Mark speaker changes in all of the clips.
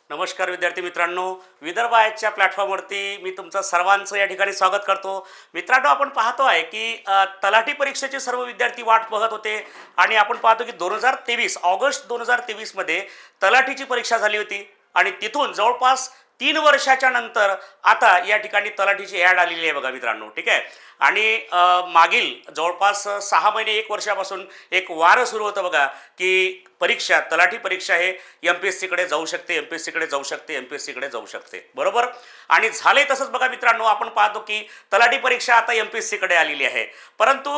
Speaker 1: नमस्कार विद्यार्थी मित्रांनो, विदर्भ आयच्या प्लॅटफॉर्मवरती मी तुमचं सर्वांचं या ठिकाणी स्वागत करतो. मित्रांनो, आपण पाहतो आहे की तलाठी परीक्षेचे सर्व विद्यार्थी वाट बघत होते आणि आपण पाहतो की 2023 ऑगस्ट 2023 मध्ये तलाठीची परीक्षा झाली होती आणि तिथून जवळपास 3 वर्षाच्या नंतर आता या ठिकाणी तलाठीची ॲड आलेली आहे बघा मित्रांनो. ठीक आहे. आणि मागील जवळपास 6 महिने 1 वर्षापासून एक वारं सुरू होतं बघा की परीक्षा तलाठी परीक्षा हे MPSC कडे जाऊ शकते, MPSC कडे जाऊ शकते, MPSC कडे जाऊ शकते, बरोबर. आणि झाले तसंच बघा मित्रांनो, आपण पाहतो की तलाठी परीक्षा आता MPSC कडे आलेली आहे. परंतु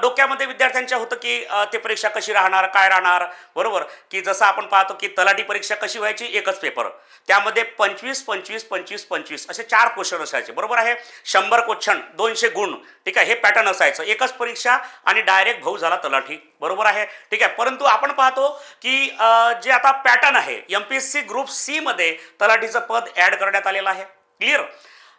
Speaker 1: डोक्यामध्ये विद्यार्थ्यांच्या होतं की ते परीक्षा कशी राहणार, काय राहणार, बरोबर. की जसं आपण पाहतो की तलाठी परीक्षा कशी व्हायची, एकच पेपर, त्यामध्ये 25 25 25 25 असे 4 क्वेश्चन असायचे, बरोबर आहे. 100 क्वेश्चन 200 गुण, ठीक आहे, हे पॅटर्न असायचं. एकच परीक्षा आणि डायरेक्ट भाऊ झाला तलाठी, बरोबर आहे. ठीक आहे. परंतु आपण पाहतो की जे आता पॅटर्न आहे MPSC ग्रुप C मध्ये तलाठीचं पद ॲड करण्यात आलेलं आहे. क्लिअर.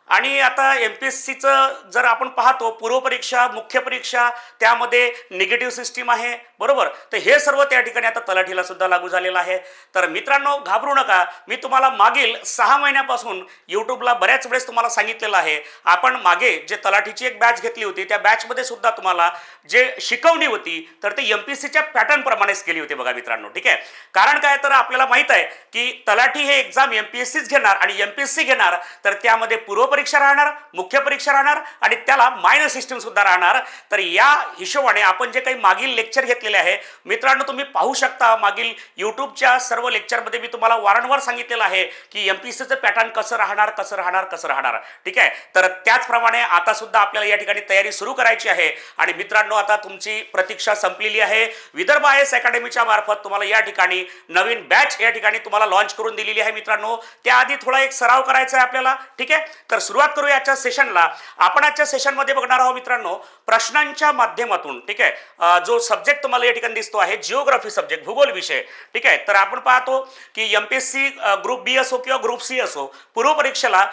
Speaker 1: आणि आता MPSCचं जर आपण पाहतो पूर्वपरीक्षा, मुख्य परीक्षा, त्यामध्ये निगेटिव्ह सिस्टीम आहे, बरोबर. तर हे सर्व त्या ठिकाणी आता तलाठीला सुद्धा लागू झालेलं आहे. तर मित्रांनो, घाबरू नका. मी तुम्हाला मागील 6 महिन्यापासून यूट्यूबला बऱ्याच वेळेस तुम्हाला सांगितलेलं आहे. आपण मागे जे तलाठीची एक बॅच घेतली होती, त्या बॅचमध्ये सुद्धा तुम्हाला जे शिकवणी होती तर ते MPSCच्या पॅटर्न प्रमाणेच केली होती बघा मित्रांनो. ठीक आहे. कारण काय, तर आपल्याला माहित आहे की तलाठी हे एक्झाम MPSCच घेणार आणि MPSC घेणार, तर त्यामध्ये पूर्वपरीक्षा राहणार, मुख्य परीक्षा राहणार आणि त्याला मायनस सिस्टीम सुद्धा राहणार. तर या हिशोबाने आपण जे काही मागील लेक्चर घेतलेले आहे मित्रांनो, तुम्ही पाहू शकता. मागील यूट्यूबच्या सर्व लेक्चरमध्ये मी तुम्हाला वारंवार सांगितलेलं आहे की MPSCचं पॅटर्न कसं राहणार, कसं राहणार, कसं राहणार. ठीक आहे. तर त्याचप्रमाणे आता सुद्धा आपल्याला या ठिकाणी तयारी सुरू करायची आहे. आणि मित्रांनो, आता तुमची प्रतीक्षा संपलेली आहे. विदर्भ IAS अकॅडमीच्या मार्फत तुम्हाला या ठिकाणी नवीन बॅच या ठिकाणी तुम्हाला लॉन्च करून दिलेली आहे मित्रांनो. त्याआधी थोडा एक सराव करायचा आहे आपल्याला. ठीक आहे. तर सुरुवात करूया आजच्या सेशनला. आपण आजच्या सेशनमध्ये बघणार आहोत मित्रांनो प्रश्नांच्या माध्यमातून. ठीक आहे. जो सब्जेक्ट तुम्हाला या ठिकाणी दिसतो आहे जिओग्राफी सब्जेक्ट, भूगोल विषय. ठीक आहे. तर आपण पाहतो की MPSC ग्रुप B असो किंवा ग्रुप C असो, पूर्व परीक्षेला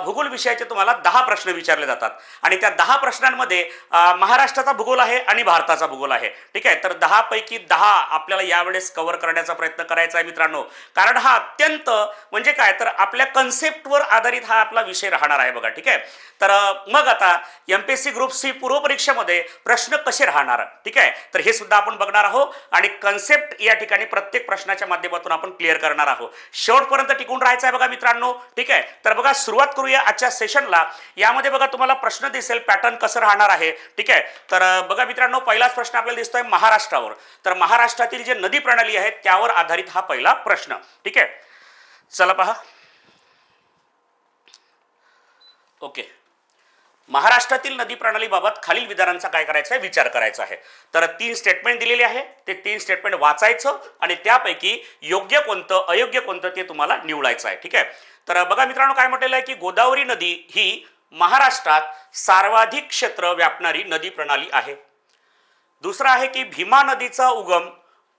Speaker 1: भूगोल विषयाचे तुम्हाला 10 प्रश्न विचारले जातात आणि त्या 10 प्रश्नांमध्ये महाराष्ट्राचा भूगोल आहे आणि भारताचा भूगोल आहे. ठीक आहे. तर 10 पैकी 10 आपल्याला यावेळेस कव्हर करण्याचा प्रयत्न करायचा आहे मित्रांनो. कारण हा अत्यंत म्हणजे काय, तर आपल्या कन्सेप्टवर आधारित हा आपला विषय राहणार आहे बघा. ठीक आहे. तर मग आता MPSC ग्रुप C पूर्व परीक्षेमध्ये प्रश्न कसे राहणार, ठीक आहे, तर हे सुद्धा आपण बघणार आहोत आणि कन्सेप्ट या ठिकाणी प्रत्येक प्रश्नाच्या माध्यमातून आपण क्लिअर करणार आहोत. शेवटपर्यंत टिकून राहायचं आहे बघा मित्रांनो. ठीक आहे. तर बघा, सुरुवात करूया आजच्या सेशनला. यामध्ये बघा तुम्हाला प्रश्न दिसेल पॅटर्न कसं राहणार आहे. ठीक आहे. तर बघा मित्रांनो, पहिलाच प्रश्न आपल्याला दिसतोय महाराष्ट्रावर. तर महाराष्ट्रातील जे नदी प्रणाली आहे त्यावर आधारित हा पहिला प्रश्न. ठीक आहे. चला पहा. ओके. महाराष्ट्रातील नदी प्रणालीबाबत खालील विधानांचा काय करायचा आहे, विचार करायचा आहे. तर 3 स्टेटमेंट दिलेले आहे. ते 3 स्टेटमेंट वाचायचं आणि त्यापैकी योग्य कोणतं, अयोग्य कोणतं ते तुम्हाला निवडायचं आहे. ठीक आहे. तर बघा मित्रांनो, काय म्हटलेलं आहे की गोदावरी नदी ही महाराष्ट्रात सर्वाधिक क्षेत्र व्यापणारी नदी प्रणाली आहे. दुसरा आहे की भीमा नदीचा उगम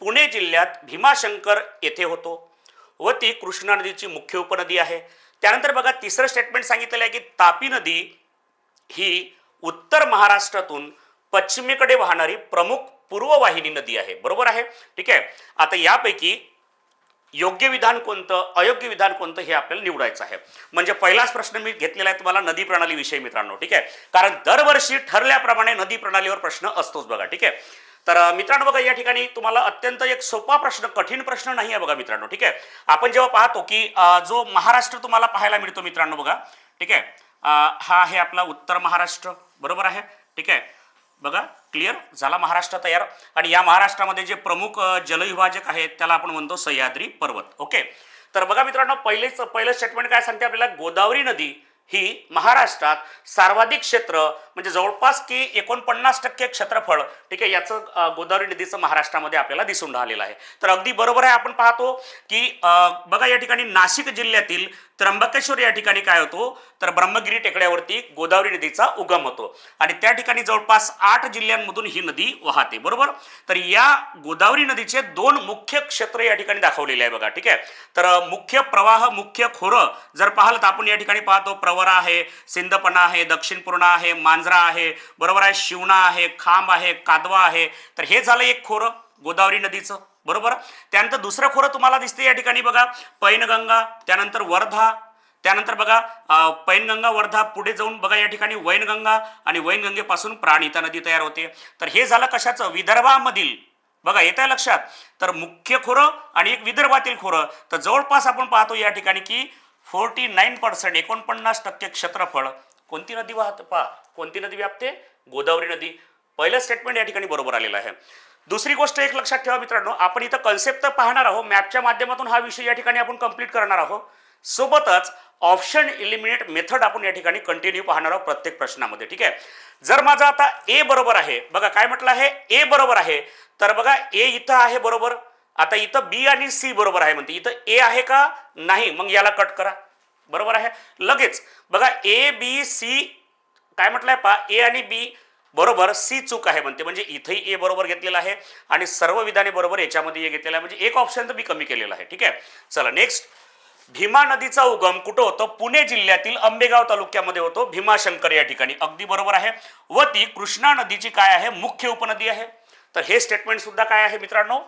Speaker 1: पुणे जिल्ह्यात भीमाशंकर येथे होतो व ती कृष्णा नदीची मुख्य उपनदी आहे. त्यानंतर बघा, तिसरं स्टेटमेंट सांगितलेलं आहे की तापी नदी ही उत्तर महाराष्ट्रातून पश्चिमेकडे वाहणारी प्रमुख पूर्ववाहिनी नदी आहे. बरोबर आहे. ठीक आहे. आता यापैकी योग्य विधान कोणतं, अयोग्य विधान कोणतं हे आपल्याला निवडायचं आहे. म्हणजे पहिलाच प्रश्न मी घेतलेला आहे तुम्हाला नदी प्रणाली विषयी मित्रांनो. ठीक आहे. कारण दरवर्षी ठरल्याप्रमाणे नदी प्रणालीवर प्रश्न असतोच बघा. ठीक आहे. तर मित्रांनो बघा, या ठिकाणी तुम्हाला अत्यंत एक सोपा प्रश्न, कठीण प्रश्न नाही आहे बघा मित्रांनो. ठीक आहे. आपण जेव्हा पाहतो की जो महाराष्ट्र तुम्हाला पाहायला मिळतो मित्रांनो बघा. ठीक आहे. हा आहे आपला उत्तर महाराष्ट्र, बरोबर आहे. ठीक आहे. बघा, क्लिअर झाला महाराष्ट्र तयार. आणि या महाराष्ट्रामध्ये जे प्रमुख जलविभाजक आहेत त्याला आपण म्हणतो सह्याद्री पर्वत. ओके. तर बघा मित्रांनो, पहिलं स्टेटमेंट काय सांगते आपल्याला, गोदावरी नदी ही महाराष्ट्रात सर्वाधिक क्षेत्र म्हणजे जवळपास की 49% क्षेत्रफळ, ठीक आहे, याचं गोदावरी नदीचं महाराष्ट्रामध्ये आपल्याला दिसून राहिलेलं आहे. तर अगदी बरोबर आहे. आपण पाहतो की बघा या ठिकाणी नाशिक जिल्ह्यातील त्र्यंबकेश्वर या ठिकाणी काय होतो, तर ब्रह्मगिरी टेकड्यावरती गोदावरी नदीचा उगम होतो आणि त्या ठिकाणी जवळपास 8 जिल्ह्यांमधून ही नदी वाहते. बरोबर. तर या गोदावरी नदीचे 2 मुख्य क्षेत्र या ठिकाणी दाखवलेले आहे बघा. ठीक आहे. तर मुख्य प्रवाह, मुख्य खोरं जर पाहिलं तर आपण या ठिकाणी पाहतो प्रवरा आहे, सिंदपणा आहे, दक्षिण पूर्णा आहे, मांजरा आहे, बरोबर आहे, शिवणा आहे, खांब आहे, कादवा आहे. तर हे झालं एक खोरं गोदावरी नदीचं. बरोबर. त्यानंतर दुसरं खोरं तुम्हाला दिसते या ठिकाणी बघा, पैनगंगा, त्यानंतर वर्धा, त्यानंतर बघा पैनगंगा वर्धा, पुढे जाऊन बघा या ठिकाणी वैनगंगा आणि वैनगंगेपासून प्राणहिता नदी तयार होते. तर हे झालं कशाचं, विदर्भामधील. बघा येत आहे लक्षात. तर मुख्य खोरं आणि एक विदर्भातील खोरं. तर जवळपास आपण पाहतो या ठिकाणी की 49% 49% क्षेत्रफळ कोणती नदी वाहते, पहा कोणती नदी व्यापते, गोदावरी नदी. पहिलं स्टेटमेंट या ठिकाणी बरोबर आलेलं आहे. दुसरी गोष्ट एक लक्षात ठेवा मित्रांनो, आपण इथं कन्सेप्ट तर पाहणार आहोत, मॅपच्या माध्यमातून हा विषय या ठिकाणी आपण कंप्लीट करणार आहोत. सोबतच ऑप्शन इलिमिनेट मेथड आपण या ठिकाणी कंटिन्यू पाहणार आहोत प्रत्येक प्रश्नामध्ये. ठीक आहे. जर माझा आता ए बरोबर आहे, बघा काय म्हटलं आहे, ए बरोबर आहे, तर बघा ए इथं आहे बरोबर. आता इथं बी आणि सी बरोबर आहे म्हणते, इथं ए आहे का नाही, मग याला कट करा. बरोबर आहे. लगेच बघा ए बी सी काय म्हटलंय पहा, ए आणि बी बरोबर, सी चूक आहे म्हणते, म्हणजे इथेही ए बरोबर घेतलेला आहे आणि सर्व विधाने बरोबर याच्यामध्ये ए घेतलेला आहे, म्हणजे एक ऑप्शन तर मी कमी केलेला आहे. ठीक आहे. चला नेक्स्ट. भीमा नदीचा उगम कुठं होतो, पुणे जिल्ह्यातील आंबेगाव तालुक्यामध्ये होतो, भीमाशंकर या ठिकाणी. अगदी बरोबर आहे. व ती कृष्णा नदीची काय आहे, मुख्य उपनदी आहे. तर हे स्टेटमेंट सुद्धा काय आहे मित्रांनो,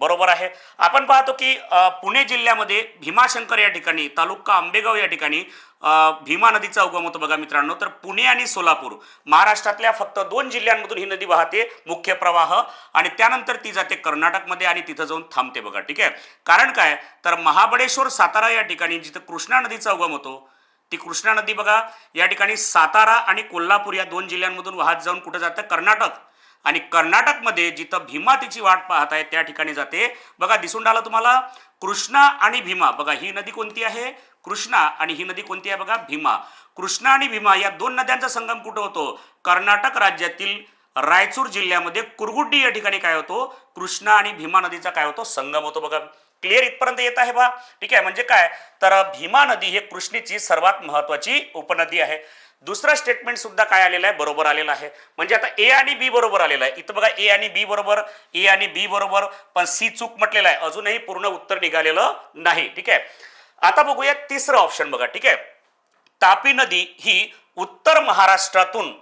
Speaker 1: बरोबर आहे. आपण पाहतो की पुणे जिल्ह्यामध्ये भीमाशंकर या ठिकाणी, तालुका आंबेगाव या ठिकाणी भीमा नदीचा उगम होतो बघा मित्रांनो. तर पुणे आणि सोलापूर महाराष्ट्रातल्या फक्त 2 जिल्ह्यांमधून ही नदी वाहते, मुख्य प्रवाह, आणि त्यानंतर ती जाते कर्नाटकमध्ये आणि तिथं जाऊन थांबते बघा. ठीक आहे. कारण काय, तर महाबळेश्वर सातारा या ठिकाणी जिथं कृष्णा नदीचा उगम होतो, ती कृष्णा नदी बघा या ठिकाणी सातारा आणि कोल्हापूर या 2 जिल्ह्यांमधून वाहत जाऊन कुठं जातं, कर्नाटक. आणि कर्नाटकमध्ये जिथं भीमा तिची वाट पाहत आहे त्या ठिकाणी जाते बघा. दिसून राहिलं तुम्हाला कृष्णा आणि भीमा. बघा ही नदी कोणती आहे, कृष्णा, आणि ही नदी कोणती आहे बघा, भीमा. कृष्णा आणि भीमा या 2 नद्यांचा संगम कुठं होतो, कर्नाटक राज्यातील रायचूर जिल्ह्यामध्ये कुरगुड्डी या ठिकाणी काय होतो, कृष्णा आणि भीमा नदीचा काय होतो, संगम होतो बघा. क्लिअर इथपर्यंत येत आहे बा. ठीक आहे. म्हणजे काय, तर भीमा नदी हे कृष्णेची सर्वात महत्वाची उपनदी आहे. दुसरा स्टेटमेंट सुद्धा काय आलेला आहे, बरोबर आलेला आहे. म्हणजे आता ए आणि बी बरोबर आलेला आहे. इथं बघा ए आणि बी बरोबर, ए आणि बी बरोबर, पण सी चूक म्हटलेला आहे. अजूनही पूर्ण उत्तर निघालेलं नाही. ठीक आहे. आता बघूया तिसरं ऑप्शन बघा. ठीक आहे. तापी नदी ही उत्तर महाराष्ट्रातून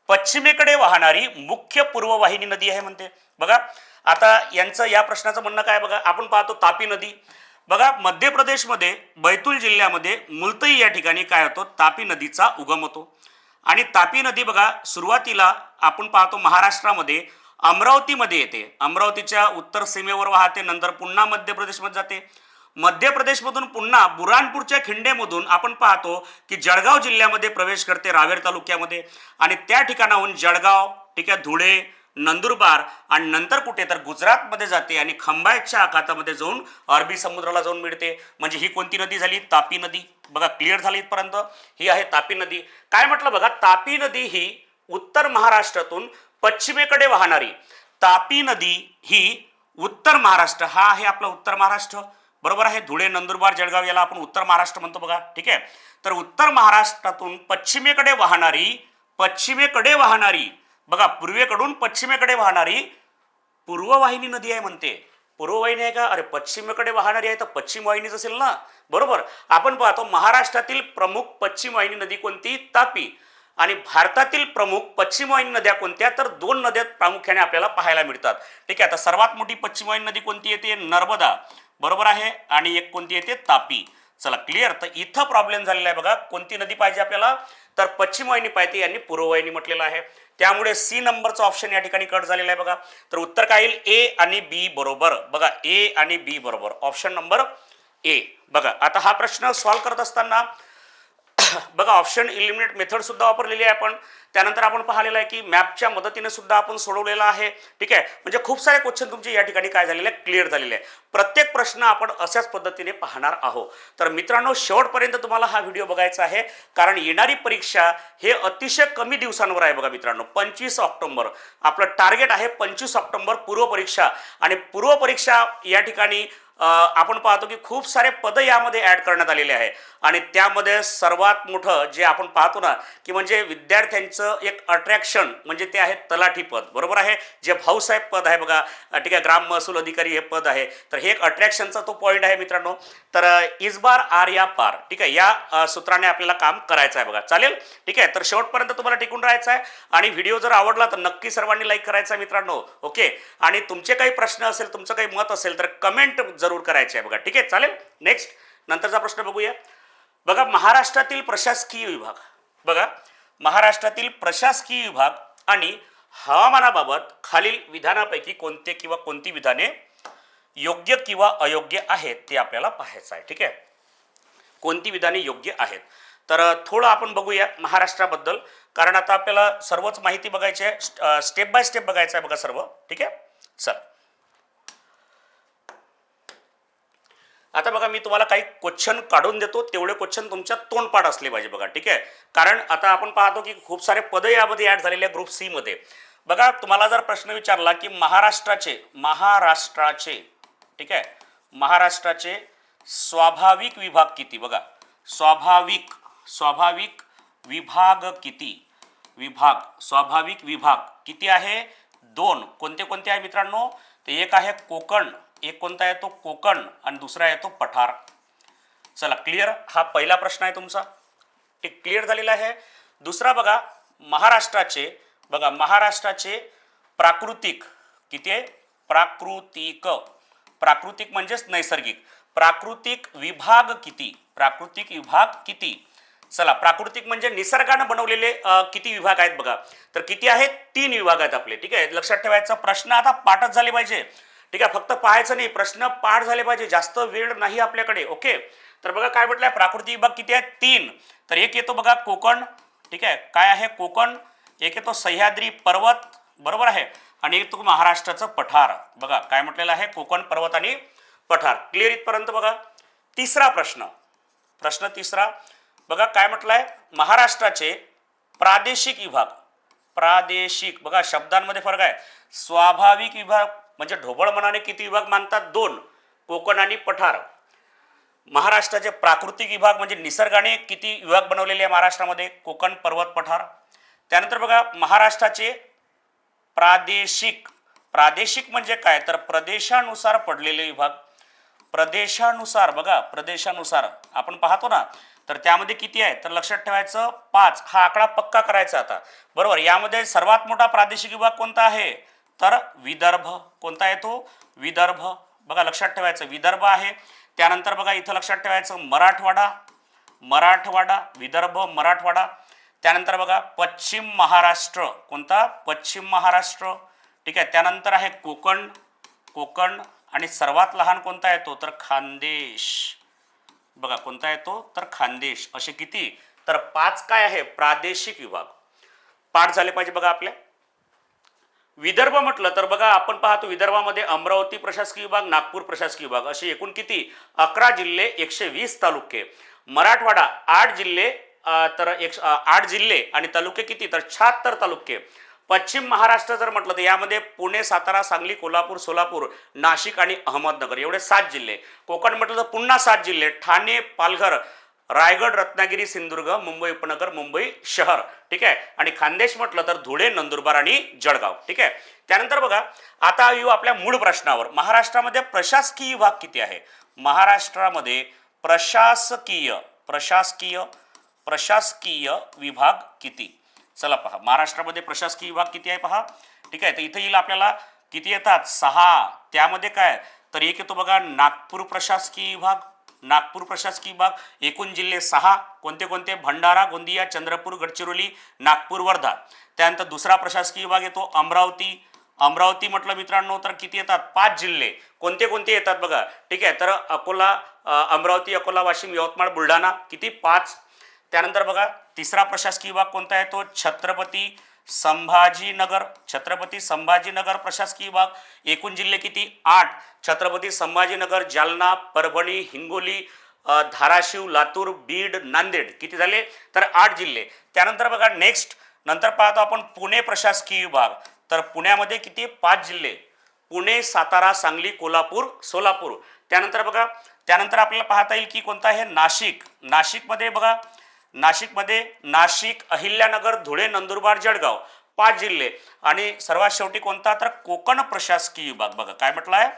Speaker 1: पश्चिमेकडे वाहणारी मुख्य पूर्ववाहिनी नदी आहे म्हणते बघा. आता यांचं या प्रश्नाचं म्हणणं काय बघा, आपण पाहतो तापी नदी बघा मध्य प्रदेशमध्ये बैतूल जिल्ह्यामध्ये मुलतई या ठिकाणी काय होतो, तापी नदीचा उगम होतो. आणि तापी नदी बघा सुरुवातीला आपण पाहतो महाराष्ट्रामध्ये अमरावतीमध्ये येते, अमरावतीच्या उत्तर सीमेवर वाहते, नंतर पुन्हा मध्य प्रदेशमध्ये जाते. मध्य प्रदेशमधून पुन्हा बुरानपूरच्या खिंडेमधून आपण पाहतो की जळगाव जिल्ह्यामध्ये प्रवेश करते, रावेर तालुक्यामध्ये, आणि त्या ठिकाणाहून जळगाव, ठीक आहे, धुळे, नंदुरबार, आणि नंतर कुठे तर गुजरातमध्ये जाते आणि खंबातच्या आखातामध्ये जाऊन अरबी समुद्राला जाऊन मिळते. म्हणजे ही कोणती नदी झाली, तापी नदी. बघा क्लिअर झाली इथपर्यंत, ही आहे तापी नदी. काय म्हटलं बघा, तापी नदी ही उत्तर महाराष्ट्रातून पश्चिमेकडे वाहणारी, तापी नदी ही उत्तर महाराष्ट्र, हा आहे आपला उत्तर महाराष्ट्र, बरोबर आहे. धुळे, नंदुरबार, जळगाव याला आपण उत्तर महाराष्ट्र म्हणतो बघा. ठीक आहे. तर उत्तर महाराष्ट्रातून पश्चिमेकडे वाहणारी बघा, पूर्वेकडून पश्चिमेकडे वाहणारी पूर्ववाहिनी नदी आहे म्हणते. पूर्ववाहिनी आहे का, अरे पश्चिमेकडे वाहणारी आहे तर पश्चिम वाहिनीच असेल ना, बरोबर. आपण पाहतो महाराष्ट्रातील प्रमुख पश्चिम वाहिनी नदी कोणती, तापी. आणि भारतातील प्रमुख पश्चिम वाहिनी नद्या कोणत्या, तर 2 नद्या प्रामुख्याने आपल्याला पाहायला मिळतात. ठीक आहे. आता सर्वात मोठी पश्चिम वाहिनी नदी कोणती येते, नर्मदा, बरोबर आहे, आणि एक कोणती येते, तापी. चला क्लिअर. तर इथं प्रॉब्लेम झालेला आहे बघा, कोणती नदी पाहिजे आपल्याला, तर पश्चिम वाहिनी पाहिजे, यांनी पूर्ववाहिनी म्हटलेलं आहे. त्यामुळे सी नंबरचं ऑप्शन या ठिकाणी कट झालेलं आहे बघा. तर उत्तर काय येईल, ए आणि बी बरोबर. बघा ए आणि बी बरोबर, ऑप्शन नंबर ए. बघा आता हा प्रश्न सॉल्व्ह करत असताना बघा ऑप्शन इलिमिनेट मेथड सुद्धा वापरलेली आहे आपण. त्यानंतर आपण पाहिलेलं आहे की मॅपच्या मदतीने सुद्धा आपण सोडवलेला आहे. ठीक आहे. म्हणजे खूप सारे क्वेश्चन तुमचे या ठिकाणी काय झालेले आहे, क्लिअर झालेले आहे. प्रत्येक प्रश्न आपण अशाच पद्धतीने पाहणार आहोत. तर मित्रांनो शेवटपर्यंत तुम्हाला हा व्हिडिओ बघायचा आहे, कारण येणारी परीक्षा हे अतिशय कमी दिवसांवर आहे बघा मित्रांनो. 25 ऑक्टोबर आपलं टार्गेट आहे, 25 ऑक्टोबर पूर्व परीक्षा. आणि पूर्व परीक्षा या ठिकाणी आपण पाहतो की खूप सारे पदं यामध्ये ॲड करण्यात आलेले आहे आणि त्यामध्ये सर्वात मोठं जे आपण पाहतो ना की म्हणजे विद्यार्थ्यांचं एक अट्रॅक्शन म्हणजे ते आहे तलाठी पद, बरोबर आहे, जे भाऊसाहेब पद आहे बघा, ठीक आहे, ग्राम महसूल अधिकारी हे पद आहे, तर हे एक अट्रॅक्शनचा तो पॉईंट आहे मित्रांनो. तर इस बार आर या पार, ठीक आहे, या सूत्राने आपल्याला काम करायचं आहे बघा. चालेल, ठीक आहे, तर शेवटपर्यंत तुम्हाला टिकून राहायचं आहे आणि व्हिडिओ जर आवडला तर नक्की सर्वांनी लाईक करायचा आहे मित्रांनो. ओके, आणि तुमचे काही प्रश्न असेल, तुमचं काही मत असेल तर कमेंट जरूर करायचे आहे बघा. ठीक आहे, चालेल. नेक्स्ट नंतरचा प्रश्न बघूया. बघा, महाराष्ट्रातील प्रशासकीय विभाग, बघा महाराष्ट्रातील प्रशासकीय विभाग आणि हवामानाबाबत खालील विधानापैकी कोणते किंवा कोणती विधाने योग्य किंवा अयोग्य आहेत ते आपल्याला पाहायचं आहे. ठीक आहे, कोणती विधाने योग्य आहेत. तर थोडं आपण बघूया महाराष्ट्राबद्दल, कारण आता आपल्याला सर्वच माहिती बघायची आहे, स्टेप बाय स्टेप बघायचं आहे बघा सर्व. ठीक आहे, चल आता बघा मी तुम्हाला काही क्वेश्चन काढून देतो, तेवढे क्वेश्चन तुमच्या तोंडपाठ असले पाहिजे बघा. ठीक आहे, कारण आता आपण पाहतो की खूप सारे पदं यामध्ये ॲड झालेले आहे ग्रुप सी मध्ये. बघा, तुम्हाला जर प्रश्न विचारला की महाराष्ट्राचे, ठीक आहे, महाराष्ट्राचे स्वाभाविक विभाग किती, बघा स्वाभाविक विभाग किती, स्वाभाविक विभाग किती आहे, 2. कोणते कोणते आहे मित्रांनो, ते एक आहे कोकण, एक कोणता आहे तो कोकण आणि दुसरा आहे तो पठार. चला, क्लिअर, हा पहिला प्रश्न आहे तुमचा, एक क्लिअर झालेला आहे. दुसरा बघा, महाराष्ट्राचे प्राकृतिक किती आहे, प्राकृतिक म्हणजेच नैसर्गिक, प्राकृतिक विभाग किती. चला, प्राकृतिक म्हणजे निसर्गाने बनवलेले किती विभाग आहेत बघा, तर किती आहेत, 3 विभाग आहेत आपले. ठीक आहे, लक्षात ठेवायचं. प्रश्न आता पाठच झाले पाहिजे. ठीक आहे, फक्त पाहायचं नाही, प्रश्न पाठ झाले पाहिजे, जास्त वेळ नाही आपल्याकडे. ओके, तर बघा काय म्हटलंय, प्राकृतिक विभाग किती आहेत, 3. तर एक येतो बघा कोकण, ठीक आहे, काय आहे कोकण, एक येतो सह्याद्री पर्वत, बरोबर आहे, आणि एक तो महाराष्ट्राचं पठार. बघा काय म्हटलेलं आहे, कोकण, पर्वत आणि पठार. क्लिअर इथपर्यंत. बघा तिसरा प्रश्न तिसरा बघा काय म्हटलंय, महाराष्ट्राचे प्रादेशिक विभाग, बघा शब्दांमध्ये फरक आहे. स्वाभाविक विभाग म्हणजे ढोबळ मनाने किती विभाग मानतात, 2, कोकण आणि पठार. महाराष्ट्राचे प्राकृतिक विभाग म्हणजे निसर्गाने किती विभाग बनवलेले आहे महाराष्ट्रामध्ये, कोकण, पर्वत, पठार. त्यानंतर बघा महाराष्ट्राचे प्रादेशिक म्हणजे काय, तर प्रदेशानुसार पडलेले विभाग, बघा प्रदेशानुसार आपण पाहतो ना, तर त्यामध्ये किती आहे, तर लक्षात ठेवायचं 5. हा आकडा पक्का करायचा आता, बरोबर. यामध्ये सर्वात मोठा प्रादेशिक विभाग कोणता आहे, तर विदर्भ. कोणता आहे तो, विदर्भ. बघा लक्षात ठेवायचं विदर्भ आहे. त्यानंतर बघा इथं लक्षात ठेवायचं मराठवाडा, विदर्भ, मराठवाडा. त्यानंतर बघा पश्चिम महाराष्ट्र, कोणता, पश्चिम महाराष्ट्र. ठीक आहे, त्यानंतर आहे कोकण आणि सर्वात लहान कोणता येतो, तर खानदेश. बघा कोणता येतो, तर खानदेश. असे किती, तर 5 काय आहे, प्रादेशिक विभाग. पाठ झाले पाहिजे बघा आपल्या. विदर्भ म्हटलं तर बघा आपण पाहतो विदर्भामध्ये अमरावती प्रशासकीय विभाग, नागपूर प्रशासकीय विभाग, असे एकूण किती, 11 जिल्हे, 120 तालुके. मराठवाडा 8 जिल्हे, तर 8 जिल्हे आणि तालुके किती, तर 76 तालुके. पश्चिम महाराष्ट्र जर म्हटलं तर यामध्ये पुणे, सातारा, सांगली, कोल्हापूर, सोलापूर, नाशिक आणि अहमदनगर, एवढे 7 जिल्हे. कोकण म्हटलं तर पुन्हा 7 जिल्हे, ठाणे, पालघर, रायगड, रत्नागिरी, सिंधुदुर्ग, मुंबई उपनगर, मुंबई शहर. ठीक आहे, आणि खानदेश म्हटलं तर धुळे, नंदुरबार आणि जळगाव. ठीक आहे, त्यानंतर बघा आता येऊ आपल्या मूळ प्रश्नावर. महाराष्ट्रामध्ये प्रशासकीय विभाग किती आहे, महाराष्ट्रामध्ये प्रशासकीय विभाग किती. चला पहा, महाराष्ट्रामध्ये प्रशासकीय विभाग किती आहे पहा. ठीक आहे, तर इथे येईल आपल्याला किती येतात, 6. त्यामध्ये काय, तर एक येतो बघा नागपूर प्रशासकीय विभाग, एकूण जिल्हे 6. कोणते कोणते, भंडारा, गोंदिया, चंद्रपूर, गडचिरोली, नागपूर, वर्धा. त्यानंतर दुसरा प्रशासकीय विभाग येतो अमरावती म्हटलं मित्रांनो तर किती येतात, 5 जिल्हे. कोणते कोणते येतात बघा. ठीक आहे, तर अकोला, अमरावती, अकोला, वाशिम, यवतमाळ, बुलढाणा, किती, 5. त्यानंतर बघा तिसरा प्रशासकीय विभाग कोणता आहे तो छत्रपती संभाजीनगर प्रशासकीय विभाग. एकूण जिल्हे किती, 8. छत्रपती संभाजीनगर, जालना, परभणी, हिंगोली, धाराशिव, लातूर, बीड, नांदेड, किती झाले, तर 8 जिल्हे. त्यानंतर बघा नंतर पाहतो आपण पुणे प्रशासकीय विभाग. तर पुण्यामध्ये किती, 5 जिल्हे, पुणे, सातारा, सांगली, कोल्हापूर, सोलापूर. त्यानंतर बघा, त्यानंतर आपल्याला पाहता येईल की कोणता आहे नाशिक. नाशिकमध्ये बघा, नाशिकमध्ये नाशिक, अहिल्यानगर, धुळे, नंदुरबार, जळगाव 5 जिल्हे. आणि सर्वात शेवटी कोणता, तर कोकण प्रशासकीय विभाग. बघा काय म्हटलं आहे,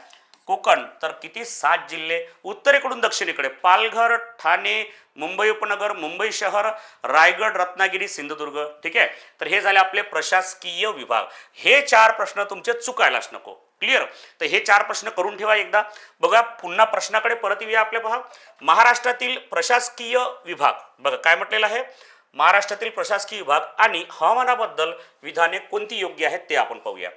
Speaker 1: कोकण, तर किती 7 जिल्हे. उत्तरेकडून दक्षिणेकडे पालघर, ठाणे, मुंबई उपनगर, मुंबई शहर, रायगड, रत्नागिरी, सिंधुदुर्ग. ठीक आहे, तर हे झाले आपले प्रशासकीय विभाग. हे 4 प्रश्न तुमचे चुकायलाच नको. क्लिअर. तर हे 4 प्रश्न करून ठेवा एकदा. बघा पुन्हा प्रश्नाकडे परत येऊया आपले. पहा, महाराष्ट्रातील प्रशासकीय विभाग. बघा काय म्हटलेलं आहे, महाराष्ट्रातील प्रशासकीय विभाग आणि हवामानाबद्दल विधाने कोणती योग्य आहेत ते आपण पाहूया.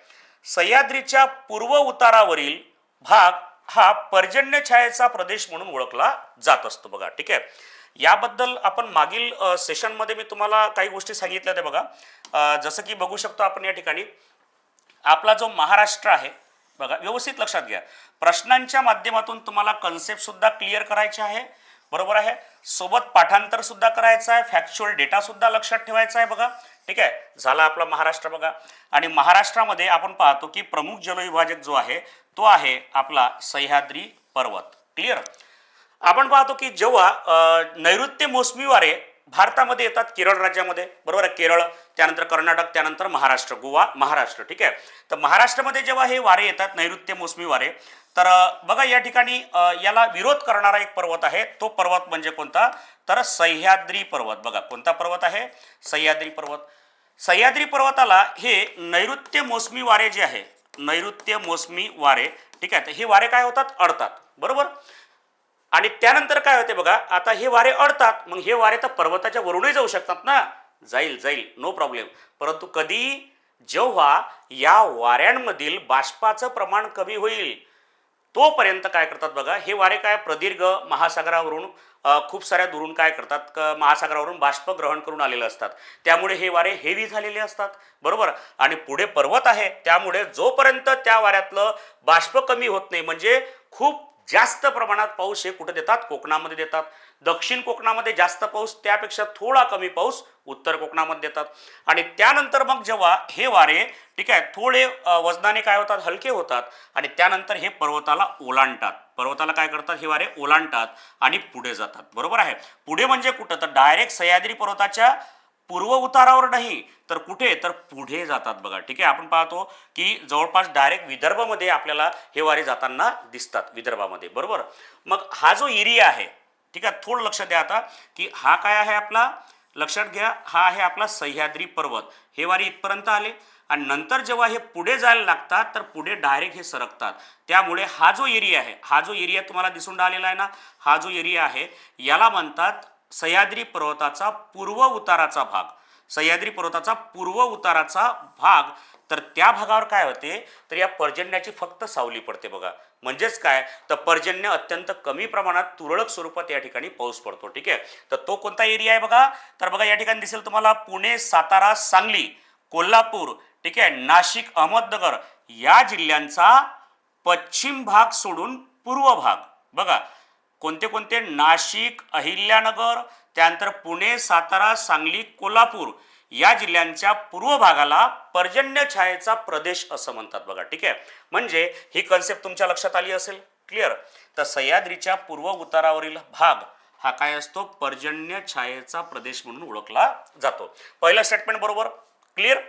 Speaker 1: सह्याद्रीच्या पूर्व उतारावरील भाग हा पर्जन्य छायेचा प्रदेश म्हणून ओळखला जात असतो. बघा ठीक आहे, याबद्दल आपण मागील सेशनमध्ये मी तुम्हाला काही गोष्टी सांगितल्या त्या. बघा जसं की बघू शकतो आपण या ठिकाणी आपला जो महाराष्ट्र आहे, बघा व्यवस्थित लक्षात घ्या, प्रश्नांच्या माध्यमातून तुम्हाला कन्सेप्ट सुद्धा क्लिअर करायचे आहे. बरोबर आहे, सोबत पाठांतर सुद्धा करायचं आहे, फॅक्च्युअल डेटा सुद्धा लक्षात ठेवायचा आहे. बघा ठीक आहे, झाला आपला महाराष्ट्र. बघा, आणि महाराष्ट्रामध्ये आपण पाहतो की प्रमुख जलविभाजक जो आहे तो आहे आपला सह्याद्री पर्वत. क्लिअर. आपण पाहतो की जेव्हा नैऋत्य मोसमी वारे भारतामध्ये येतात, केरळ राज्यामध्ये, बरोबर आहे, केरळ, त्यानंतर कर्नाटक, त्यानंतर महाराष्ट्र, गोवा, महाराष्ट्र. ठीक आहे, तर महाराष्ट्रामध्ये जेव्हा हे वारे येतात, नैऋत्य मोसमी वारे, तर बघा या ठिकाणी याला विरोध करणारा एक पर्वत आहे. तो पर्वत म्हणजे कोणता, तर सह्याद्री पर्वत. बघा कोणता पर्वत आहे, सह्याद्री पर्वत. सह्याद्री पर्वताला हे नैऋत्य मोसमी वारे जे आहे, नैऋत्य मोसमी वारे, ठीक आहे, तर हे वारे काय होतात, अडतात. बरोबर. आणि त्यानंतर काय होते बघा, आता हे वारे अडतात, मग हे वारे तर पर्वताच्या वरूनही जाऊ शकतात ना, जाईल नो प्रॉब्लेम. परंतु कधी, जेव्हा या वाऱ्यांमधील बाष्पाचं प्रमाण कमी होईल तोपर्यंत काय करतात बघा, हे वारे काय प्रदीर्घ महासागरावरून खूप साऱ्या दुरून काय करतात, महासागरावरून बाष्प ग्रहण करून आलेले असतात. त्यामुळे हे वारे हेवी झालेले असतात. बरोबर. आणि पुढे पर्वत आहे, त्यामुळे जोपर्यंत त्या वाऱ्यातलं बाष्प कमी होत नाही, म्हणजे खूप जास्त प्रमाणात पाऊस हे कुठे देतात, कोकणामध्ये देतात. दक्षिण कोकणामध्ये जास्त पाऊस, त्यापेक्षा थोडा कमी पाऊस उत्तर कोकणामध्ये देतात. आणि त्यानंतर मग जेव्हा हे वारे, ठीक आहे, थोडे वजनाने काय होतात, हलके होतात, आणि त्यानंतर हे पर्वताला ओलांडतात. पर्वताला काय करतात, हे वारे ओलांडतात आणि पुढे जातात. बरोबर आहे. पुढे म्हणजे कुठं, तर डायरेक्ट सह्याद्री पर्वताच्या पूर्व उतारावर नाही, तर कुठे, तर पुढे जातात. बघा ठीक आहे, आपण पाहतो की जवळपास डायरेक्ट विदर्भामध्ये आपल्याला हे वारे जाताना दिसतात, विदर्भामध्ये. बरोबर. मग हा जो एरिया आहे, ठीक आहे, थोडं लक्ष द्या आता की हा काय आहे आपला, लक्षात घ्या, हा आहे आपला सह्याद्री पर्वत. हे वारे इथपर्यंत आले आणि नंतर जेव्हा हे पुढे जायला लागतात, तर पुढे डायरेक्ट हे सरकतात. त्यामुळे हा जो एरिया आहे, हा जो एरिया तुम्हाला दिसून राहिलेला आहे ना, हा जो एरिया आहे याला म्हणतात सह्याद्री पर्वताचा पूर्व उताराचा भाग. सह्याद्री पर्वताचा पूर्व उताराचा भाग. तर त्या भागावर काय होते, तर या पर्जन्याची फक्त सावली पडते. बघा म्हणजेच काय, तर पर्जन्य अत्यंत कमी प्रमाणात तुरळक स्वरूपात या ठिकाणी पाऊस पडतो. ठीक आहे, तर तो कोणता एरिया आहे बघा, तर बघा या ठिकाणी दिसेल तुम्हाला पुणे, सातारा, सांगली, कोल्हापूर, ठीक आहे, नाशिक, अहमदनगर या जिल्ह्यांचा पश्चिम भाग सोडून पूर्व भाग. बघा कोणते कोणते, नाशिक, अहिल्यानगर, त्यानंतर पुणे, सातारा, सांगली, कोल्हापूर या जिल्ह्यांच्या पूर्व भागाला पर्जन्य छायेचा प्रदेश असं म्हणतात. बघा ठीक आहे, म्हणजे ही कन्सेप्ट तुमच्या लक्षात आली असेल. क्लिअर. तर सह्याद्रीच्या पूर्व उतारावरील भाग हा काय असतो, पर्जन्य छायेचा प्रदेश म्हणून ओळखला जातो. पहिलं स्टेटमेंट बरोबर. क्लिअर.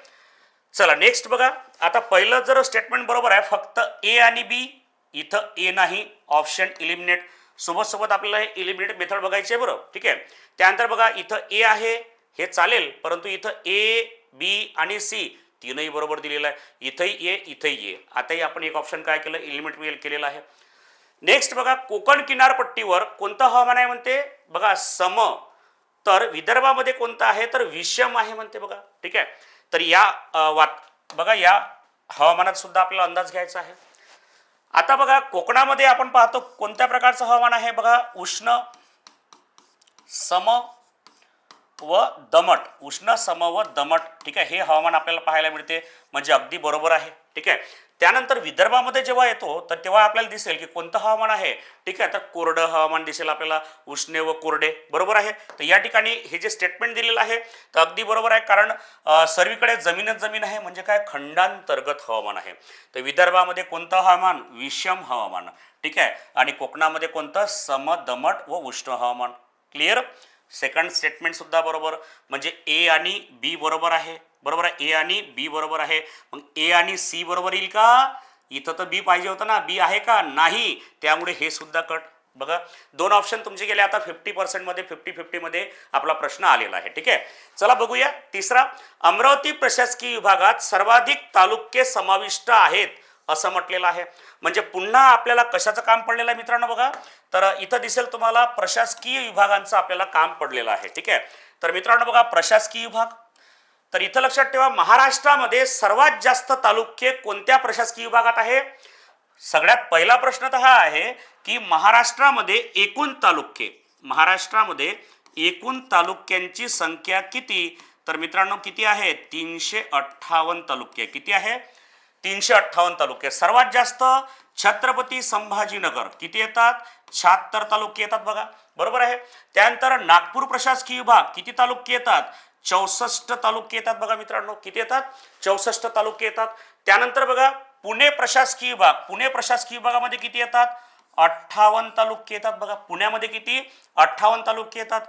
Speaker 1: चला नेक्स्ट बघा. आता पहिलं जर स्टेटमेंट बरोबर आहे, फक्त ए आणि बी, इथं ए नाही, ऑप्शन इलिमिनेट. सोबत आपल्याला हे इलिमिनेट मेथड बघायची आहे. बरोबर. ठीक आहे. त्यानंतर बघा इथं ए आहे, हे चालेल, परंतु इथं ए, बी आणि सी तीनही बरोबर दिलेलं आहे. इथंही ए, इथंही ए. आताही आपण एक ऑप्शन काय केलं, इलिमिनेट केलेलं आहे. नेक्स्ट बघा, कोकण किनारपट्टीवर कोणतं हवामान आहे म्हणते, बघा सम. तर विदर्भामध्ये कोणतं आहे, तर विषम आहे म्हणते. बघा ठीक आहे. तर या बघा या हवामानात सुद्धा आपल्याला अंदाज घ्यायचा आहे. आता बघा कोकणामध्ये आपण पाहतो कोणत्या प्रकारचं हवामान आहे, बघा उष्ण, सम व दमट. उष्ण, सम व दमट. ठीक आहे, हे हवामान आपल्याला पाहायला मिळते, म्हणजे अगदी बरोबर आहे. ठीक आहे. त्यानंतर विदर्भामध्ये जेव्हा येतो तर तेव्हा आपल्याला दिसेल की कोणतं हवामान आहे. ठीक आहे, तर कोरडं हवामान दिसेल आपल्याला, उष्ण व कोरडे. बरोबर आहे. तर या ठिकाणी हे जे स्टेटमेंट दिलेलं आहे तर अगदी बरोबर आहे, कारण सर्वीकडे जमीनच जमीन आहे, म्हणजे काय, खंडांतर्गत हवामान आहे. तर विदर्भामध्ये कोणतं हवामान, विषम हवामान. ठीक आहे. आणि कोकणामध्ये कोणतं सम दमट व उष्ण हवामान. क्लिअर. सेकंड स्टेटमेंट सुद्धा बरोबर. म्हणजे ए आणि बी बरोबर आहे. बरोबर आहे. ए आणि बी बरोबर आहे. मग ए आणि सी बरोबर येईल का? इथं तर बी पाहिजे होतं ना. बी आहे का? नाही. त्यामुळे हे सुद्धा कट. बघा 2 ऑप्शन तुमचे गेले. आता 50% मध्ये 50-50 मध्ये आपला प्रश्न आलेला आहे. ठीक आहे. चला बघूया तिसरा. अमरावती प्रशासकीय विभागात सर्वाधिक तालुके समाविष्ट आहेत असं म्हटलेलं आहे. म्हणजे पुन्हा आपल्याला कशाचं काम पडलेलं आहे मित्रांनो बघा. तर इथं दिसेल तुम्हाला प्रशासकीय विभागांचं आपल्याला काम पडलेलं आहे. ठीक आहे. तर मित्रांनो बघा प्रशासकीय विभाग. तर इथं लक्षात ठेवा महाराष्ट्रामध्ये सर्वात जास्त तालुके कोणत्या प्रशासकीय विभागात आहे? सगळ्यात पहिला प्रश्न तर हा आहे की महाराष्ट्रामध्ये एकूण तालुक्यांची संख्या किती? तर मित्रांनो किती आहे? 358 तालुके. किती आहे? 358 तालुके. सर्वात जास्त छत्रपती संभाजीनगर. किती येतात? 76 तालुके येतात बघा. बरोबर आहे. त्यानंतर नागपूर प्रशासकीय विभाग किती तालुके येतात? 64 तालुके येतात बघा मित्रांनो. किती येतात? 64 तालुके येतात. त्यानंतर बघा पुणे प्रशासकीय विभागामध्ये किती येतात? 58 तालुके येतात बघा. पुण्यामध्ये किती? 58 तालुके येतात.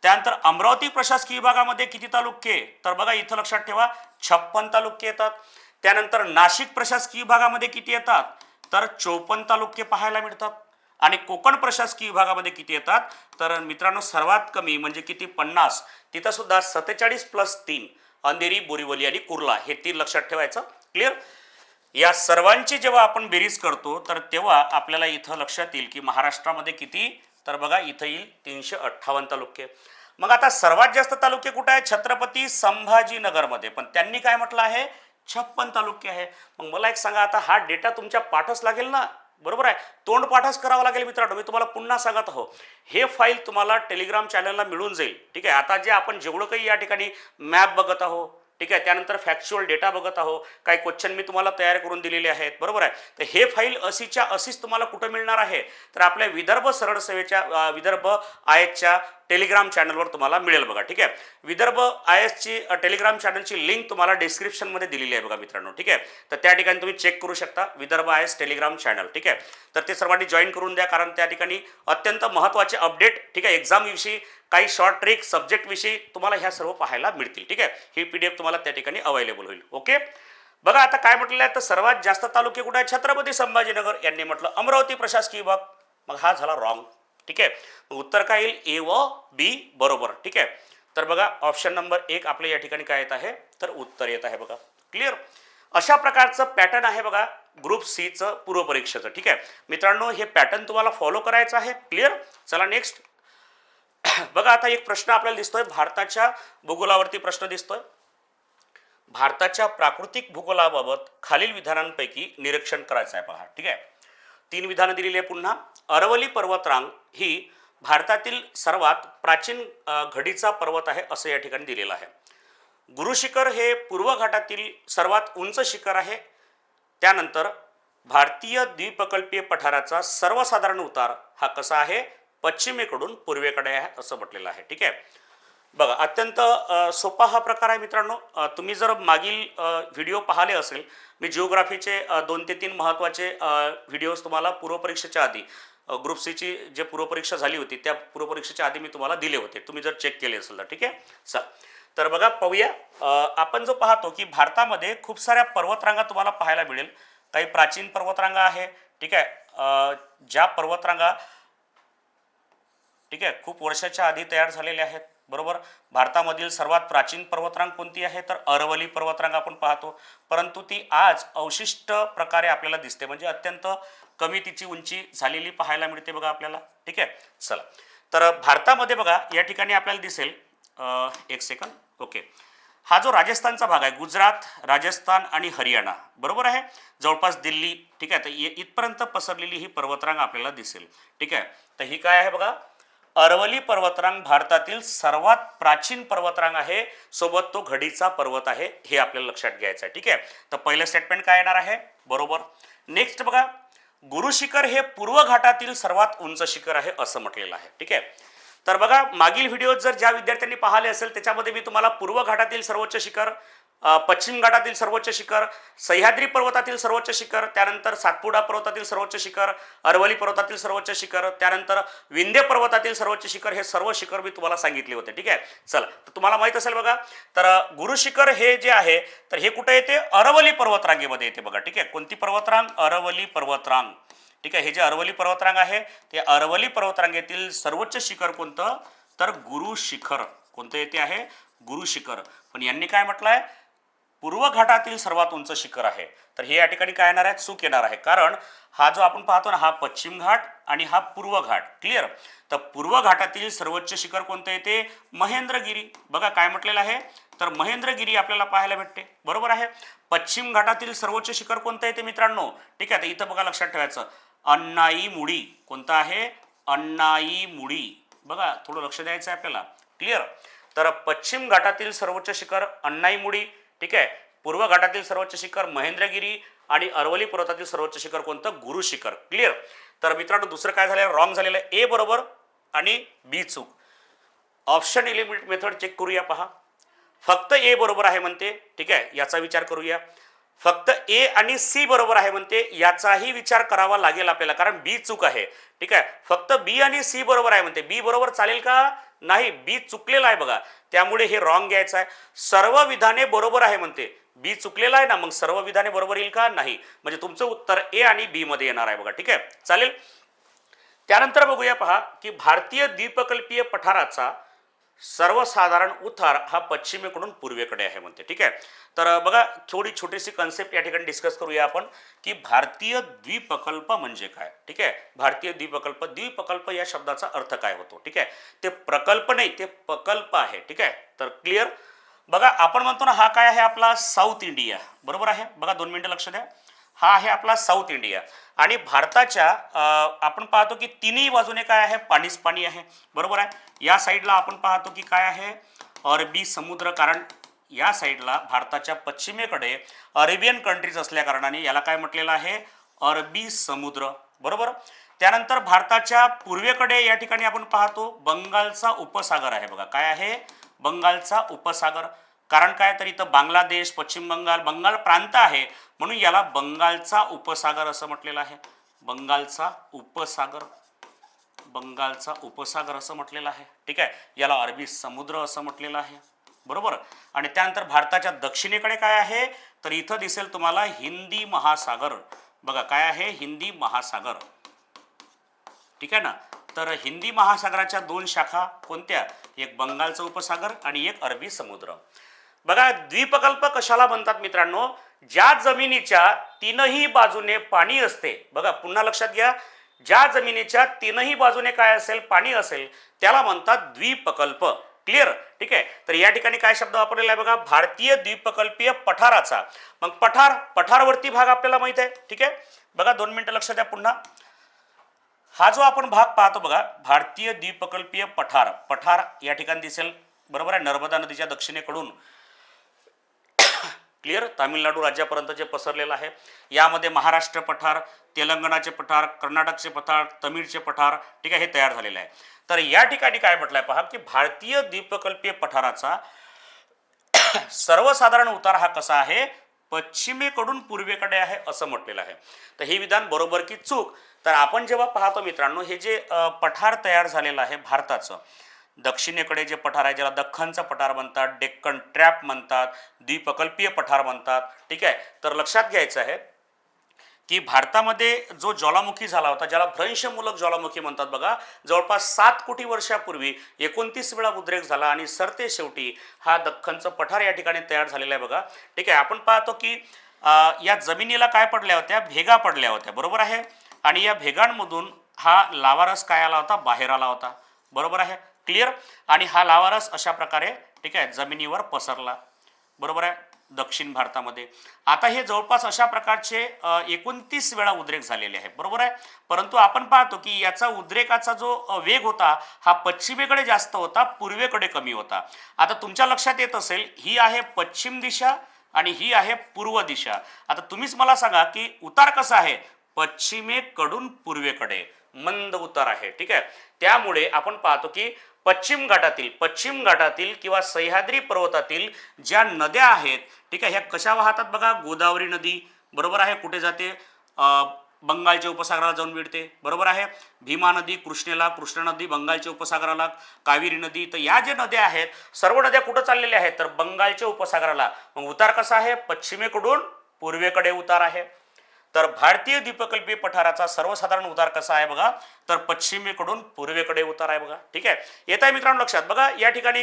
Speaker 1: त्यानंतर अमरावती प्रशासकीय विभागामध्ये किती तालुके? तर बघा इथं लक्षात ठेवा 56 तालुके येतात. त्यानंतर नाशिक प्रशासकीय विभागामध्ये किती येतात? तर 54 तालुके पाहायला मिळतात. आणि कोकण प्रशासकीय विभागामध्ये किती येतात? तर मित्रांनो सर्वात कमी म्हणजे किती? 50. तिथं सुद्धा 47 + 3 अंधेरी, बोरिवली आणि कुर्ला हे 3 लक्षात ठेवायचं. क्लिअर. या सर्वांची जेव्हा आपण बेरीज करतो तर तेव्हा आपल्याला इथं लक्षात येईल की महाराष्ट्रामध्ये किती? तर बघा इथं येईल 358 तालुके. मग आता सर्वात जास्त तालुके कुठे आहे? छत्रपती संभाजीनगरमध्ये. पण त्यांनी काय म्हटलं आहे? 56 तालुके आहे. मग मला एक सांगा, आता हा डेटा तुमच्या पाठच लागेल ना. बरोबर आहे. तोंड पाठच करावा लागेल मित्रांनो. मी तुम्हाला पुन्हा सांगत आहो, हे फाईल तुम्हाला टेलिग्राम चॅनलला मिळून जाईल. ठीक आहे. आता जे आपण जेवढं काही या ठिकाणी मॅप बघत आहोत, ठीक आहे, त्यानंतर फॅक्च्युअल डेटा बघत आहोत, काही क्वेश्चन मी तुम्हाला तयार करून दिलेले आहेत. बरोबर आहे. तर हे फाईल अशीच्या अशीच तुम्हाला कुठं मिळणार आहे? तर आपल्या विदर्भ सरळ सेवेच्या विदर्भ आयएसच्या टेलिग्राम चॅनलवर तुम्हाला मिळेल बघा. ठीक आहे. विदर्भ आयएसची टेलिग्राम चॅनलची लिंक तुम्हाला डिस्क्रिप्शनमध्ये दिलेली आहे बघा मित्रांनो. ठीक आहे. तर त्या ठिकाणी तुम्ही चेक करू शकता विदर्भ आयएस टेलिग्राम चॅनल. ठीक आहे. तर ते सर्वांनी जॉईन करून द्या, कारण त्या ठिकाणी अत्यंत महत्त्वाचे अपडेट, ठीक आहे, एक्झामविषयी काही शॉर्ट ट्रिक सब्जेक्टविषयी तुम्हाला ह्या सर्व पाहायला मिळतील. ठीक आहे. ही PDF तुम्हाला त्या ठिकाणी अवेलेबल होईल. ओके. बघा आता काय म्हटलेलं आहे, तर सर्वात जास्त तालुके कुठे आहेत? छत्रपती संभाजीनगर. यांनी म्हटलं अमरावती प्रशासकीय विभाग. मग हा झाला रॉंग. ठीक आहे. मग उत्तर काय येईल? ए व बी बरोबर. ठीक आहे. तर बघा ऑप्शन नंबर 1 आपल्या या ठिकाणी काय येत आहे? तर उत्तर येत आहे बघा. क्लिअर. अशा प्रकारचं पॅटर्न आहे बघा ग्रुप Cचं पूर्वपरीक्षेचं. ठीक आहे मित्रांनो, हे पॅटर्न तुम्हाला फॉलो करायचं आहे. क्लिअर. चला नेक्स्ट. बघा आता एक प्रश्न आपल्याला दिसतोय, भारताच्या भूगोलावरती प्रश्न दिसतोय. भारताच्या प्राकृतिक भूगोलाबाबत खालील विधानांपैकी निरीक्षण करायचं आहे पहा. ठीक आहे. 3 विधानं दिलेली आहे. पुन्हा अरवली पर्वतरांग ही भारतातील सर्वात प्राचीन घडीचा पर्वत आहे असं या ठिकाणी दिलेलं आहे. गुरु शिखर हे पूर्व घाटातील सर्वात उंच शिखर आहे. त्यानंतर भारतीय द्वीपकल्पीय पठाराचा सर्वसाधारण उतार हा कसा आहे? पश्चिमेकडून पूर्वेकडे आहे असं म्हटलेलं आहे. ठीक आहे. बघा अत्यंत सोपा हा प्रकार आहे मित्रांनो. तुम्ही जर मागील व्हिडिओ पाहिले असेल, मी जिओग्राफीचे 2 ते 3 महत्त्वाचे व्हिडिओज तुम्हाला पूर्वपरीक्षेच्या आधी ग्रुप Cची जे पूर्वपरीक्षा झाली होती त्या पूर्वपरीक्षेच्या आधी मी तुम्हाला दिले होते. तुम्ही जर चेक केले असेल तर. ठीक आहे. चल तर बघा पाहूया. आपण जो पाहतो की भारतामध्ये खूप साऱ्या पर्वतरांगा तुम्हाला पाहायला मिळेल. काही प्राचीन पर्वतरांगा आहे. ठीक आहे. ज्या पर्वतरांगा ठीक आहे खूप वर्षाच्या आधी तयार झालेल्या आहेत. बरोबर. भारतामधील सर्वात प्राचीन पर्वतरांग कोणती आहे? तर अरवली पर्वतरांग आपण पाहतो. परंतु ती आज अवशिष्ट प्रकारे आपल्याला दिसते, म्हणजे अत्यंत कमी तिची उंची झालेली पाहायला मिळते बघा आपल्याला. ठीक आहे. चला तर भारतामध्ये बघा या ठिकाणी आपल्याला दिसेल, एक सेकंद. ओके. हा जो राजस्थानचा भाग आहे, गुजरात, राजस्थान आणि हरियाणा, बरोबर आहे, जवळपास दिल्ली. ठीक आहे. तर इथपर्यंत पसरलेली ही पर्वतरांग आपल्याला दिसेल. ठीक आहे. तर ही काय आहे बघा? अरवली पर्वतरांग भारतातील सर्वात प्राचीन पर्वतरांग आहे. सोबत तो घडीचा पर्वत आहे, हे आपल्याला लक्षात घ्यायचं आहे. ठीक आहे. तर पहिलं स्टेटमेंट काय येणार आहे? बरोबर. नेक्स्ट बघा, गुरु शिखर हे पूर्व घाटातील सर्वात उंच शिखर आहे असं म्हटलेलं आहे. ठीक आहे. तर बघा मागील व्हिडिओ जर ज्या विद्यार्थ्यांनी पाहिले असेल त्याच्यामध्ये मी तुम्हाला पूर्व घाटातील सर्वोच्च शिखर, पश्चिम घाटातील सर्वोच्च शिखर, सह्याद्री पर्वतातील सर्वोच्च शिखर, त्यानंतर सातपुडा पर्वतातील सर्वोच्च शिखर, अरवली पर्वतातील सर्वोच्च शिखर, त्यानंतर विंध्य पर्वतातील सर्वोच्च शिखर, हे सर्व शिखर मी तुम्हाला सांगितले होते. ठीक आहे, चला तर तुम्हाला माहित असेल बघा. तर गुरु शिखर हे जे आहे तर हे कुठे येते, अरवली पर्वतरांगेमध्ये येते बघा. ठीक आहे, कोणती पर्वतरांग, अरवली पर्वतरांग. ठीक आहे, हे जे अरवली पर्वतरांग आहे ते अरवली पर्वतरांगेतील सर्वोच्च शिखर कोणतं, तर गुरु शिखर. कोणतं येते आहे, गुरु शिखर. पण यांनी काय म्हटलंय, पूर्व घाटातील सर्वात उंच शिखर आहे. तर हे या ठिकाणी काय येणार आहे, चूक येणार आहे. कारण हा जो आपण पाहतो ना, हा पश्चिम घाट आणि हा पूर्व घाट. क्लिअर. तर पूर्व घाटातील सर्वोच्च शिखर कोणतं येते, महेंद्रगिरी. बघा काय म्हटलेलं आहे, तर महेंद्रगिरी आपल्याला पाहायला भेटते. बरोबर आहे. पश्चिम घाटातील सर्वोच्च शिखर कोणतं येते मित्रांनो, ठीक आहे. तर इथं बघा लक्षात ठेवायचं, अण्णाईमुडी. कोणतं आहे, अण्णाईमुडी. बघा थोडं लक्ष द्यायचं आहे आपल्याला. क्लिअर. तर पश्चिम घाटातील सर्वोच्च शिखर अण्णाईमुडी. ठीक आहे. पूर्व घाटातील सर्वोच्च शिखर महेंद्रगिरी आणि अरवली पर्वतातील सर्वोच्च शिखर कोणतं, गुरु शिखर. क्लिअर. तर मित्रांनो दुसरं काय झालं, रॉंग झालेलं आहे. ए बरोबर आणि बी चूक. ऑप्शन एलिमिनेट मेथड चेक करूया. पहा, फक्त ए बरोबर आहे म्हणते. ठीक आहे, याचा विचार करूया. फक्त ए आणि सी बरोबर आहे म्हणते, याचाही विचार करावा लागेल आपल्याला, कारण बी चूक आहे. ठीक आहे, फक्त बी आणि सी बरोबर आहे म्हणते. बी बरोबर चालेल का, नाही, बी चुकलेला आहे बघा, त्यामुळे हे रॉंग घ्यायचं आहे. सर्व विधाने बरोबर आहे म्हणते, बी चुकलेला आहे ना, मग सर्व विधाने बरोबर येईल का, नाही. म्हणजे तुमचं उत्तर ए आणि बी मध्ये येणार आहे बघा. ठीक आहे, चालेल. त्यानंतर बघूया. पहा की भारतीय द्वीपकल्पीय पठाराचा सर्वसाधारण उतार हा पश्चिमेकडून पूर्वेकडे आहे म्हणते. ठीक आहे. तर बघा थोडी छोटीशी कन्सेप्ट या ठिकाणी डिस्कस करूया आपण, की भारतीय द्वीपकल्प म्हणजे काय. ठीक आहे, भारतीय द्वीपकल्प, द्वीपकल्प या शब्दाचा अर्थ काय होतो. ठीक आहे, ते प्रकल्प नाही, ते प्रकल्प आहे. ठीक आहे, तर क्लिअर. बघा आपण म्हणतो ना, हा काय आहे आपला साऊथ इंडिया. बरोबर आहे. बघा 2 मिनिटं लक्ष द्या. हा आहे आपला साऊथ इंडिया आणि भारताच्या आपण पाहतो की तिन्ही बाजूने काय आहे, पाणीच पाणी आहे. बरोबर आहे. या साईडला आपण पाहतो की काय आहे, अरबी समुद्र. कारण या साईडला भारताच्या पश्चिमेकडे अरेबियन कंट्रीज असल्या कारणाने याला काय म्हटलेलं आहे, अरबी समुद्र. बरोबर. त्यानंतर भारताच्या पूर्वेकडे या ठिकाणी आपण पाहतो बंगालचा उपसागर आहे. बघा काय आहे, बंगालचा उपसागर. कारण काय, तर इथं बांगलादेश, पश्चिम बंगाल, बंगाल प्रांत आहे म्हणून याला बंगालचा उपसागर असं म्हटलेलं आहे. बंगालचा उपसागर, बंगालचा उपसागर असं म्हटलेलं आहे. ठीक आहे, याला अरबी समुद्र असं म्हटलेलं आहे. बरोबर. आणि त्यानंतर भारताच्या दक्षिणेकडे काय आहे, तर इथं दिसेल तुम्हाला हिंदी महासागर. बघा काय आहे, हिंदी महासागर. ठीक आहे ना. तर हिंदी महासागराच्या 2 शाखा कोणत्या, एक बंगालचा उपसागर आणि एक अरबी समुद्र. बघा द्वीपकल्प कशाला म्हणतात मित्रांनो, ज्या जमिनीच्या 3ही बाजूने पाणी असते. बघा पुन्हा लक्षात घ्या, ज्या जमिनीच्या 3ही बाजूने काय असेल, पाणी असेल, त्याला म्हणतात द्वीपकल्प. क्लिअर. ठीक आहे. तर या ठिकाणी काय शब्द वापरलेला आहे बघा, भारतीय द्वीपकल्पीय पठाराचा. मग पठार, पठारवरती भाग आपल्याला माहित आहे. ठीक आहे. बघा 2 मिनिटं लक्ष द्या. पुन्हा हा जो आपण भाग पाहतो बघा, भारतीय द्वीपकल्पीय पठार, पठार या ठिकाणी दिसेल. बरोबर आहे. नर्मदा नदीच्या दक्षिणेकडून क्लिअर तामिळनाडू राज्यापर्यंत जे पसरलेलं आहे. यामध्ये महाराष्ट्र पठार, तेलंगणाचे पठार, कर्नाटकचे पठार, तमिळचे पठार. ठीक आहे, हे तयार झालेलं आहे. तर या ठिकाणी काय म्हटलंय पहा, की भारतीय द्वीपकल्पीय पठाराचा सर्वसाधारण उतार हा कसा आहे, पश्चिमेकडून पूर्वेकडे आहे असं म्हटलेलं आहे. तर हे विधान बरोबर की चूक. तर आपण जेव्हा पाहतो मित्रांनो, हे जे पठार तयार झालेलं आहे भारताचं, दक्षिणेकडे जे पठार आहे, ज्याला दख्खनचा पठार म्हणतात, डेक्कन ट्रॅप म्हणतात, द्वीपकल्पीय पठार म्हणतात. ठीक आहे. तर लक्षात घ्यायचं आहे की भारतामध्ये जो ज्वालामुखी झाला होता, ज्याला भ्रंशमूलक ज्वालामुखी म्हणतात बघा, जवळपास 7 कोटी वर्षापूर्वी 29 वेळा उद्रेक झाला आणि सरते शेवटी हा दख्खनचं पठार या ठिकाणी तयार झालेला आहे बघा. ठीक आहे. आपण पाहतो की या जमिनीला काय पडल्या होत्या, भेगा पडल्या होत्या. बरोबर आहे. आणि या भेगांमधून हा लावारस काय आला होता, बाहेर आला होता. बरोबर आहे. क्लिअर. आणि हा लावारस अशा प्रकारे ठीक आहे जमिनीवर पसरला. बरोबर आहे, दक्षिण भारतामध्ये. आता हे जवळपास अशा प्रकारचे 29 वेळा उद्रेक झालेले आहे. बरोबर आहे. परंतु आपण पाहतो की याचा उद्रेकाचा जो वेग होता हा पश्चिमेकडे जास्त होता, पूर्वेकडे कमी होता. आता तुमच्या लक्षात येत असेल, ही आहे पश्चिम दिशा आणि ही आहे पूर्व दिशा. आता तुम्हीच मला सांगा की उतार कसा आहे, पश्चिमेकडून पूर्वेकडे मंद उतार आहे. ठीक आहे. त्यामुळे आपण पाहतो की पश्चिम घाटातील किंवा सह्याद्री पर्वतातील ज्या नद्या आहेत, ठीक आहे, ह्या कशा वाहतात बघा. गोदावरी नदी, बरोबर आहे, कुठे जाते, बंगालच्या उपसागराला जाऊन मिळते, बरोबर आहे. भीमा नदी कृष्णा नदी बंगालच्या उपसागराला, कावेरी नदी. तर या ज्या नद्या आहेत सर्व नद्या कुठं चाललेल्या आहेत तर बंगालच्या उपसागराला. मग उतार कसा आहे, पश्चिमेकडून पूर्वेकडे उतार आहे. तर भारतीय द्वीपकल्पीय पठाराचा सर्वसाधारण उतार कसा आहे बघा, तर पश्चिमेकडून पूर्वेकडे उतार आहे बघा. ठीक आहे, येत आहे मित्रांनो लक्षात. बघा या ठिकाणी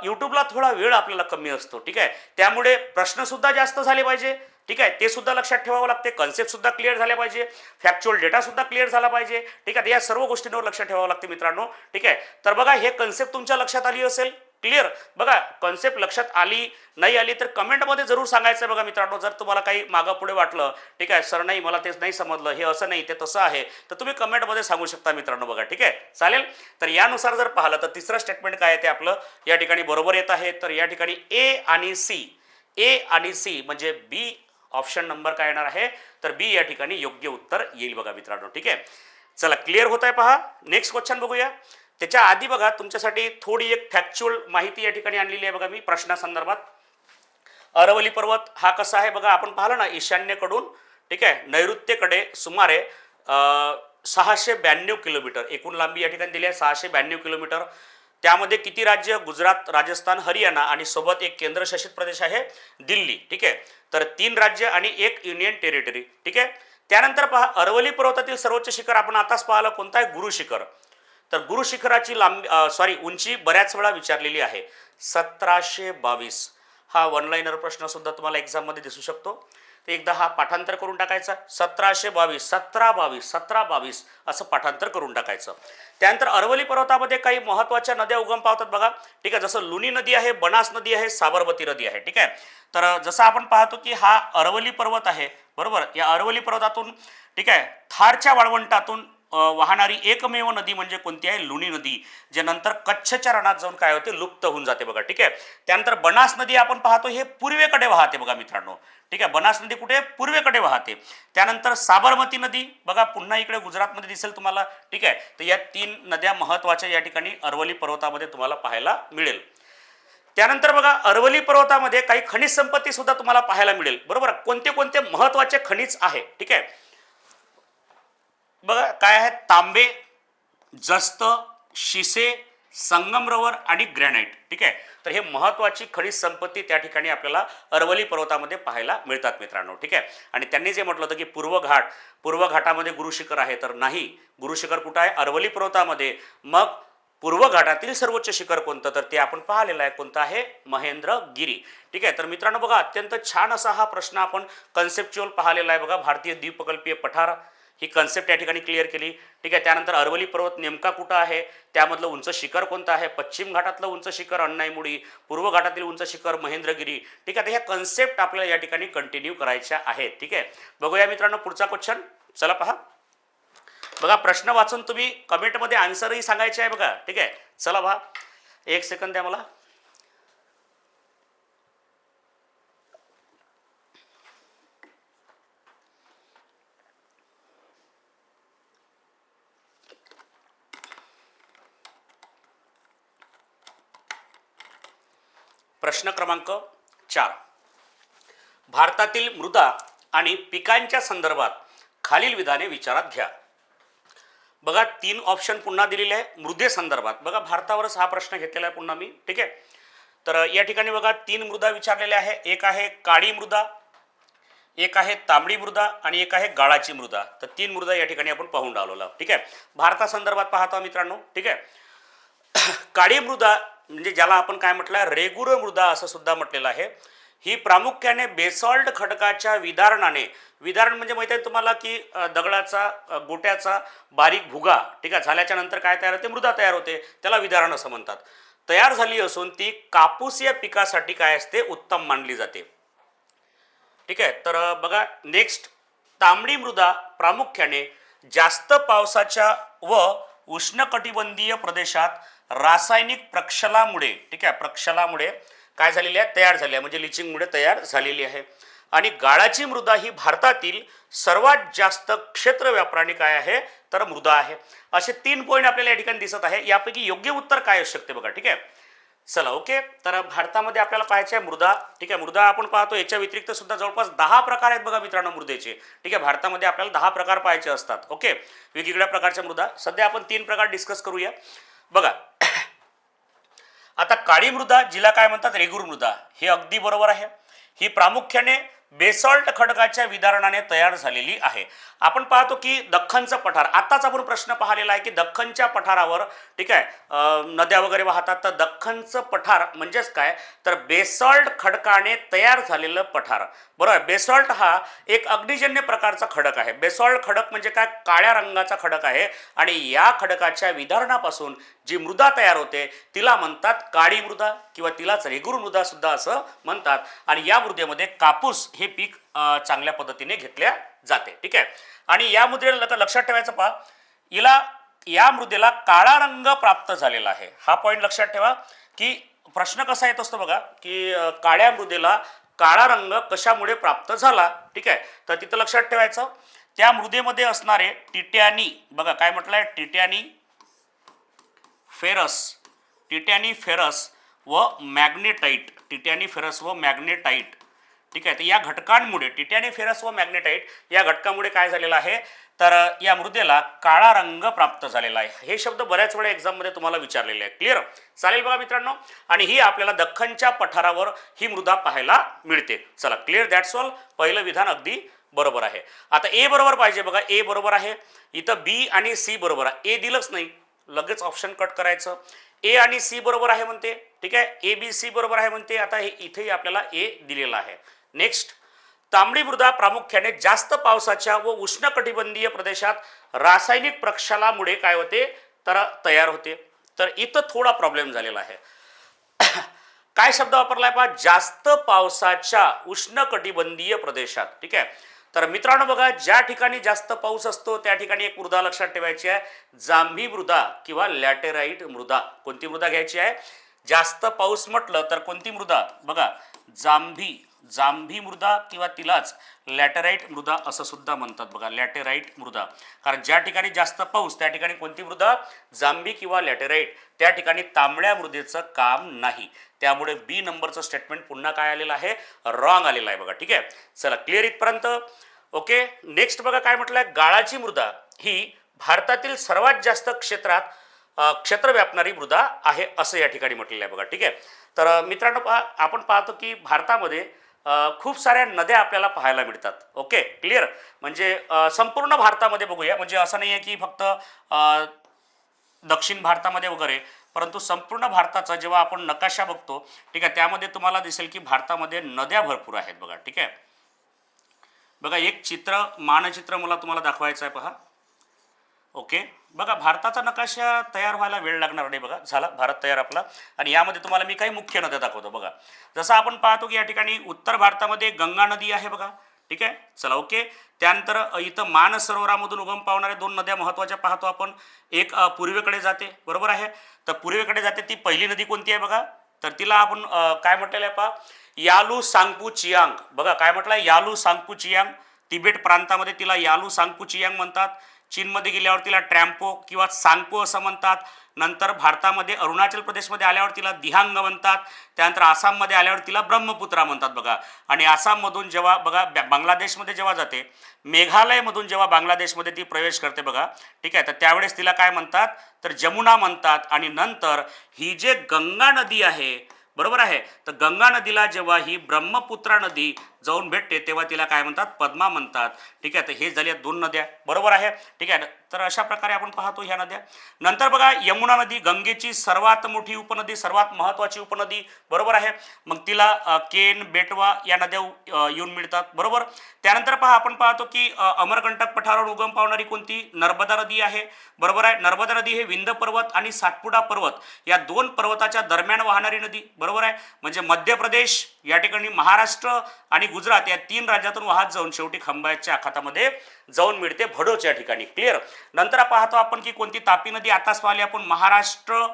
Speaker 1: यूट्यूबला थोडा वेळ आपल्याला कमी असतो, ठीक आहे, त्यामुळे प्रश्न सुद्धा जास्त झाले पाहिजे, ठीक आहे, ते सुद्धा लक्षात ठेवावं लागते. कन्सेप्ट सुद्धा क्लिअर झाल्या पाहिजे, फॅक्च्युअल डेटा सुद्धा क्लिअर झाला पाहिजे, ठीक आहे. या सर्व गोष्टींवर लक्षात ठेवावं लागते मित्रांनो, ठीक आहे. तर बघा हे कन्सेप्ट तुमच्या लक्षात आली असेल, क्लिअर. बघा कन्सेप्ट लक्षात आली नाही आली तर कमेंटमध्ये जरूर सांगायचं बघा मित्रांनो. जर तुम्हाला काही मागं पुढे वाटलं, ठीक आहे, सर नाही मला तेच नाही समजलं, हे असं नाही ते तसं आहे, तर तुम्ही कमेंटमध्ये सांगू शकता मित्रांनो. बघा ठीक आहे, चालेल. तर यानुसार जर पाहिलं तर तिसरं स्टेटमेंट काय आहे ते आपलं या ठिकाणी बरोबर येत आहे. तर या ठिकाणी ए आणि सी म्हणजे बी ऑप्शन नंबर काय येणार आहे तर बी या ठिकाणी योग्य उत्तर येईल बघा मित्रांनो. ठीक आहे, चला क्लिअर होत आहे पहा. नेक्स्ट क्वेश्चन बघूया. त्याच्या आधी बघा तुमच्यासाठी थोडी एक फॅक्च्युअल माहिती या ठिकाणी आणलेली आहे बघा मी प्रश्नासंदर्भात. अरवली पर्वत हा कसा आहे बघा, आपण पाहिलं ना ईशान्येकडून, ठीक आहे, नैऋत्येकडे सुमारे 692 किलोमीटर एकूण लांबी या ठिकाणी दिली आहे, 692 किलोमीटर. त्यामध्ये किती राज्य, गुजरात, राजस्थान, हरियाणा आणि सोबत एक केंद्रशासित प्रदेश आहे दिल्ली. ठीक आहे, तर 3 राज्य आणि 1 युनियन टेरिटरी. ठीक आहे. त्यानंतर पहा अरवली पर्वतातील सर्वोच्च शिखर आपण आताच पाहिलं कोणता आहे, गुरु शिखर. तर गुरु शिखराची उंची बऱ्याच वेळा विचारलेली आहे 1722. हा वन लाईनर प्रश्न सुद्धा तुम्हाला एक्झाम मध्ये दिसू शकतो. तर एकदा हा पाठांतर करून टाकायचा 1722 असं पाठांतर करून टाकायचं. त्यानंतर अरवली पर्वतामध्ये काही महत्त्वाच्या नद्या उगम पावतात बघा. ठीक आहे, जसं लुनी नदी आहे, बनास नदी आहे, साबरमती नदी आहे. ठीक आहे, तर जसं आपण पाहतो की हा अरवली पर्वत आहे, बरोबर. या अरवली पर्वतातून, ठीक आहे, थारच्या वाळवंटातून वाहणारी एकमेव नदी म्हणजे कोणती आहे, लुनी नदी, जे नंतर कच्छच्या रणात जाऊन काय होते, लुप्त होऊन जाते बघा. ठीक आहे. त्यानंतर बनास नदी आपण पाहतो हे पूर्वेकडे वाहते बघा मित्रांनो. ठीक आहे, बनास नदी कुठे, पूर्वेकडे वाहते. त्यानंतर साबरमती नदी बघा पुन्हा इकडे गुजरातमध्ये दिसेल तुम्हाला. ठीक आहे, तर या 3 नद्या महत्त्वाच्या या ठिकाणी अरवली पर्वतामध्ये तुम्हाला पाहायला मिळेल. त्यानंतर बघा अरवली पर्वतामध्ये काही खनिज संपत्ती सुद्धा तुम्हाला पाहायला मिळेल, बरोबर. कोणते कोणते महत्त्वाचे खनिज आहे, ठीक आहे, बघा काय आहे, तांबे, जस्त, शिसे, संगमरवर आणि ग्रॅनाइट. ठीक आहे, तर हे महत्त्वाची खनिज संपत्ती त्या ठिकाणी आपल्याला अरवली पर्वतामध्ये पाहायला मिळतात मित्रांनो. ठीक आहे, आणि त्यांनी जे म्हटलं होतं की पूर्व घाटामध्ये गुरुशिखर आहे, तर नाही, गुरुशिखर कुठं आहे, अरवली पर्वतामध्ये. मग पूर्व घाटातील सर्वोच्च शिखर कोणतं, तर ते आपण पाहिलेलं आहे, कोणतं आहे, महेंद्रगिरी. ठीक आहे, तर मित्रांनो बघा अत्यंत छान असा हा प्रश्न आपण कन्सेप्च्युअल पाहिलेला आहे बघा. भारतीय द्वीपकल्पीय पठार ही कन्सेप्ट या ठिकाणी क्लिअर केली. ठीक आहे, त्यानंतर अरवली पर्वत नेमका कुठं आहे, त्यामधलं उंच शिखर कोणतं आहे, पश्चिम घाटातलं उंच शिखर अण्णाईमुडी, पूर्व घाटातील उंच शिखर महेंद्रगिरी. ठीक आहे, तर ह्या कन्सेप्ट आपल्याला या ठिकाणी कंटिन्यू करायच्या आहेत. ठीक आहे, बघूया मित्रांनो पुढचा क्वेश्चन. चला पहा बघा, प्रश्न वाचून तुम्ही कमेंटमध्ये आन्सरही सांगायचे आहे बघा. ठीक आहे, चला पहा, 1 सेकंद द्या मला. प्रश्न क्रमांक 4. भारतातील मृदा आणि पिकांच्या संदर्भात खालील विधाने विचारात घ्या. बघा 3 ऑप्शन पुन्हा दिलेले आहे मृदेसंदर्भात. बघा भारतावरच हा प्रश्न घेतलेला आहे पुन्हा मी. ठीक आहे, तर या ठिकाणी बघा 3 मृदा विचारलेल्या आहे. एक आहे काळी मृदा, एक आहे तांबडी मृदा आणि एक आहे गाळाची मृदा. तर 3 मृदा या ठिकाणी आपण पाहून राहिलो. ठीक आहे, भारतासंदर्भात पाहतो मित्रांनो. ठीक आहे, काळी मृदा म्हणजे ज्याला आपण काय म्हटलं, रेगुर मृदा असं सुद्धा म्हटलेलं आहे. ही प्रामुख्याने बेसॉल्ट खडकाच्या विदारणाने, विदारण म्हणजे माहिती आहे तुम्हाला की दगडाचा गोट्याचा बारीक भुगा, ठीक आहे, झाल्याच्या नंतर काय तयार होते, मृदा तयार होते, त्याला विदारण असं म्हणतात. तयार झाली असून ती कापूस या पिकासाठी काय असते, उत्तम मानली जाते. ठीक आहे, तर बघा नेक्स्ट, तांबडी मृदा प्रामुख्याने जास्त पावसाच्या व उष्णकटिबंधीय प्रदेशात रासायनिक प्रक्षालामुळे, ठीक आहे, प्रक्षालामुळे काय झालेली आहे, तयार झाली आहे, म्हणजे लिचिंगमुळे तयार झालेली आहे. आणि गाळाची मृदा ही भारतातील सर्वात जास्त क्षेत्र व्यापणारी काय आहे तर मृदा आहे. असे 3 पॉईंट आपल्याला या ठिकाणी दिसत आहे. यापैकी योग्य उत्तर काय असू शकते बघा. ठीक आहे, चला ओके. तर भारतामध्ये आपल्याला पाहायचे आहे मृदा. ठीक आहे, मृदा आपण पाहतो. याच्या व्यतिरिक्त सुद्धा जवळपास 10 प्रकार आहेत बघा मित्रांनो मृदेचे. ठीक आहे, भारतामध्ये आपल्याला 10 प्रकार पाहायचे असतात. ओके, वेगवेगळ्या प्रकारच्या मृदा. सध्या आपण 3 प्रकार डिस्कस करूया बघा. आता काळी मृदा जिला काय म्हणतात रेगूर मृदा, हे अगदी बरोबर आहे. ही प्रामुख्याने बेसॉल्ट खडकाच्या विदारणाने तयार झालेली आहे. आपण पाहतो की दख्खनचं पठार, आताच आपण प्रश्न पाहिलेला आहे की दख्खनच्या पठारावर ठीक आहे नद्या वगैरे वाहतात. तर दख्खनचं पठार म्हणजेच काय तर बेसॉल्ट खडकाने तयार झालेलं पठार. बरोबर, बेसॉल्ट हा एक अग्निजन्य प्रकारचा खडक आहे. बेसॉल्ट खडक म्हणजे काय, काळ्या रंगाचा खडक आहे आणि या खडकाच्या विदारणापासून जी मृदा तयार होते तिला म्हणतात काळी मृदा किंवा तिलाच रेगूर मृदा सुद्धा असं म्हणतात. आणि या मृदेमध्ये कापूस हे पीक चांगल्या पद्धतीने घेतल्या जाते. ठीक आहे, आणि या मृदेला लक्षात ठेवायचं पहा, या मृदेला काळा रंग प्राप्त झालेला आहे. हा पॉईंट लक्षात ठेवा की प्रश्न कसा येत असतो बघा की काळ्या मृदेला काळा रंग कशामुळे प्राप्त झाला. ठीक आहे, तर तिथं लक्षात ठेवायचं त्या मृदेमध्ये असणारे टिटॅनी, बघा काय म्हटलंय, टिटॅनी फेरस व मॅग्नेटाइट, टिटॅनी फेरस व मॅग्नेटाइट. ठीक आहे, तर या घटकांमुळे टिटॅनी फेरस व मॅग्नेटाइट या घटकामुळे काय झालेलं आहे तर या मृदेला काळा रंग प्राप्त झालेला आहे. हे शब्द बऱ्याच वेळा एक्झाममध्ये तुम्हाला विचारलेले आहे. क्लिअर, चालेल बघा मित्रांनो. आणि ही आपल्याला दख्खनच्या पठारावर ही मृदा पाहायला मिळते. चला क्लिअर, दॅट्स ऑल. पहिलं विधान अगदी बरोबर आहे. आता ए बरोबर पाहिजे बघा. ए बरोबर आहे. इथं बी आणि सी बरोबर आहे. ए दिलंच नाही, लगेच ऑप्शन कट करायचं. ए आणि सी बरोबर आहे म्हणते. ठीक आहे, ए बी सी बरोबर आहे म्हणते. आता हे इथेही आपल्याला ए दिलेला आहे. नेक्स्ट, तांबडी मृदा प्रामुख्याने जास्त पावसाच्या व उष्णकटिबंधीय प्रदेशात रासायनिक प्रक्षालामुळे काय होते तर तयार होते. तर इथं थोडा प्रॉब्लेम झालेला आहे. काय शब्द वापरलाय पहा, जास्त पावसाच्या उष्णकटिबंधीय प्रदेशात. ठीक आहे, तर मित्रांनो बघा, ज्या ठिकाणी जास्त पाऊस असतो त्या ठिकाणी एक मृदा लक्षात ठेवायची आहे, जांभी मृदा किंवा लॅटेराइट मृदा. कोणती मृदा घ्यायची आहे, जास्त पाऊस म्हटलं तर कोणती मृदा बघा, जांभी मृदा किंवा तिलाच लॅटेराइट मृदा असं सुद्धा म्हणतात बघा, लॅटेराइट मृदा. कारण ज्या ठिकाणी जास्त पाऊस त्या ठिकाणी कोणती मृदा, जांभी किंवा लॅटेराइट. त्या ठिकाणी तांबड्या मृदेचं काम नाही. त्यामुळे बी नंबरचं स्टेटमेंट पुन्हा काय आलेलं आहे, रॉंग आलेलं आहे बघा. ठीक आहे, चला क्लिअर इथपर्यंत. ओके, नेक्स्ट बघा काय म्हटलंय, गाळाची मृदा ही भारतातील सर्वात जास्त क्षेत्र व्यापणारी मृदा आहे असं या ठिकाणी म्हटलेलं आहे बघा. ठीक आहे, तर मित्रांनो आपण पाहतो की भारतामध्ये खूप साऱ्या नद्या आपल्याला पाहायला मिळतात. Okay, clear. म्हणजे संपूर्ण भारतामध्ये बघूया, म्हणजे असं नाही आहे की फक्त दक्षिण भारतामध्ये वगैरे, परंतु संपूर्ण भारताचा जेव्हा आपण नकाशा बघतो, ठीक आहे, त्यामध्ये तुम्हाला दिसेल की भारतामध्ये नद्या भरपूर आहेत बघा. ठीक आहे, बघा एक मानचित्र मला तुम्हाला दाखवायचं आहे पहा. ओके, बघा भारताचा नकाशा तयार व्हायला वेळ लागणार नाही बघा. झाला भारत तयार आपला. आणि यामध्ये तुम्हाला मी काही मुख्य नद्या दाखवतो बघा. जसं आपण पाहतो की या ठिकाणी उत्तर भारतामध्ये गंगा नदी आहे बघा. ठीक आहे, चला ओके. त्यानंतर इथं मानसरोवरामधून उगम पावणाऱ्या 2 नद्या महत्त्वाच्या पाहतो आपण. एक पूर्वेकडे जाते, बरोबर आहे. तर पूर्वेकडे जाते ती पहिली नदी कोणती आहे बघा, तर तिला आपण काय म्हटलेलं आहे पहा, यालू सांगपू चियांग. बघा काय म्हटलं आहे, यालू सांगपू चियांग. तिबेट प्रांतामध्ये तिला यालू सांगपू चियांग म्हणतात. चीनमध्ये गेल्यावर तिला ट्रॅम्पो किंवा सांगपो असं म्हणतात. नंतर भारतामध्ये अरुणाचल प्रदेशमध्ये आल्यावर तिला दिहांग म्हणतात. त्यानंतर आसाममध्ये आल्यावर तिला ब्रह्मपुत्रा म्हणतात बघा. आणि आसाममधून जेव्हा बघा बांगलादेशमध्ये जेव्हा जाते, मेघालयमधून जेव्हा बांगलादेशमध्ये ती प्रवेश करते बघा. ठीक आहे, तर त्यावेळेस तिला काय म्हणतात तर जमुना म्हणतात. आणि नंतर ही जे गंगा नदी आहे, बरोबर आहे, तर गंगा नदीला जेव्हा ही ब्रह्मपुत्रा नदी जाऊन भेटते तेव्हा तिला काय म्हणतात, पद्मा म्हणतात. ठीक आहे, तर हे झाल्या 2 नद्या, बरोबर आहे. ठीक आहे, तर अशा प्रकारे आपण पाहतो ह्या नद्या. नंतर बघा यमुना नदी, गंगेची सर्वात मोठी उपनदी, सर्वात महत्त्वाची उपनदी, बरोबर आहे. मग तिला केन, बेटवा या नद्या येऊन मिळतात, बरोबर. त्यानंतर पहा आपण पाहतो की अमरकंटक पठारावर उगम पावणारी कोणती, नर्मदा नदी आहे, बरोबर आहे. नर्मदा नदी हे विंध्य पर्वत आणि सातपुडा पर्वत या 2 पर्वताच्या दरम्यान वाहणारी नदी, बरोबर आहे. म्हणजे मध्य प्रदेश या ठिकाणी, महाराष्ट्र आणि गुजरात या 3 राज्यातून वाहत जाऊन शेवटी खंबातच्या आखातामध्ये जाऊन मिळते भडोच या ठिकाणी. क्लिअर. नंतर पाहतो आपण की कोणती, तापी नदी आताच पाहिली आपण, महाराष्ट्र,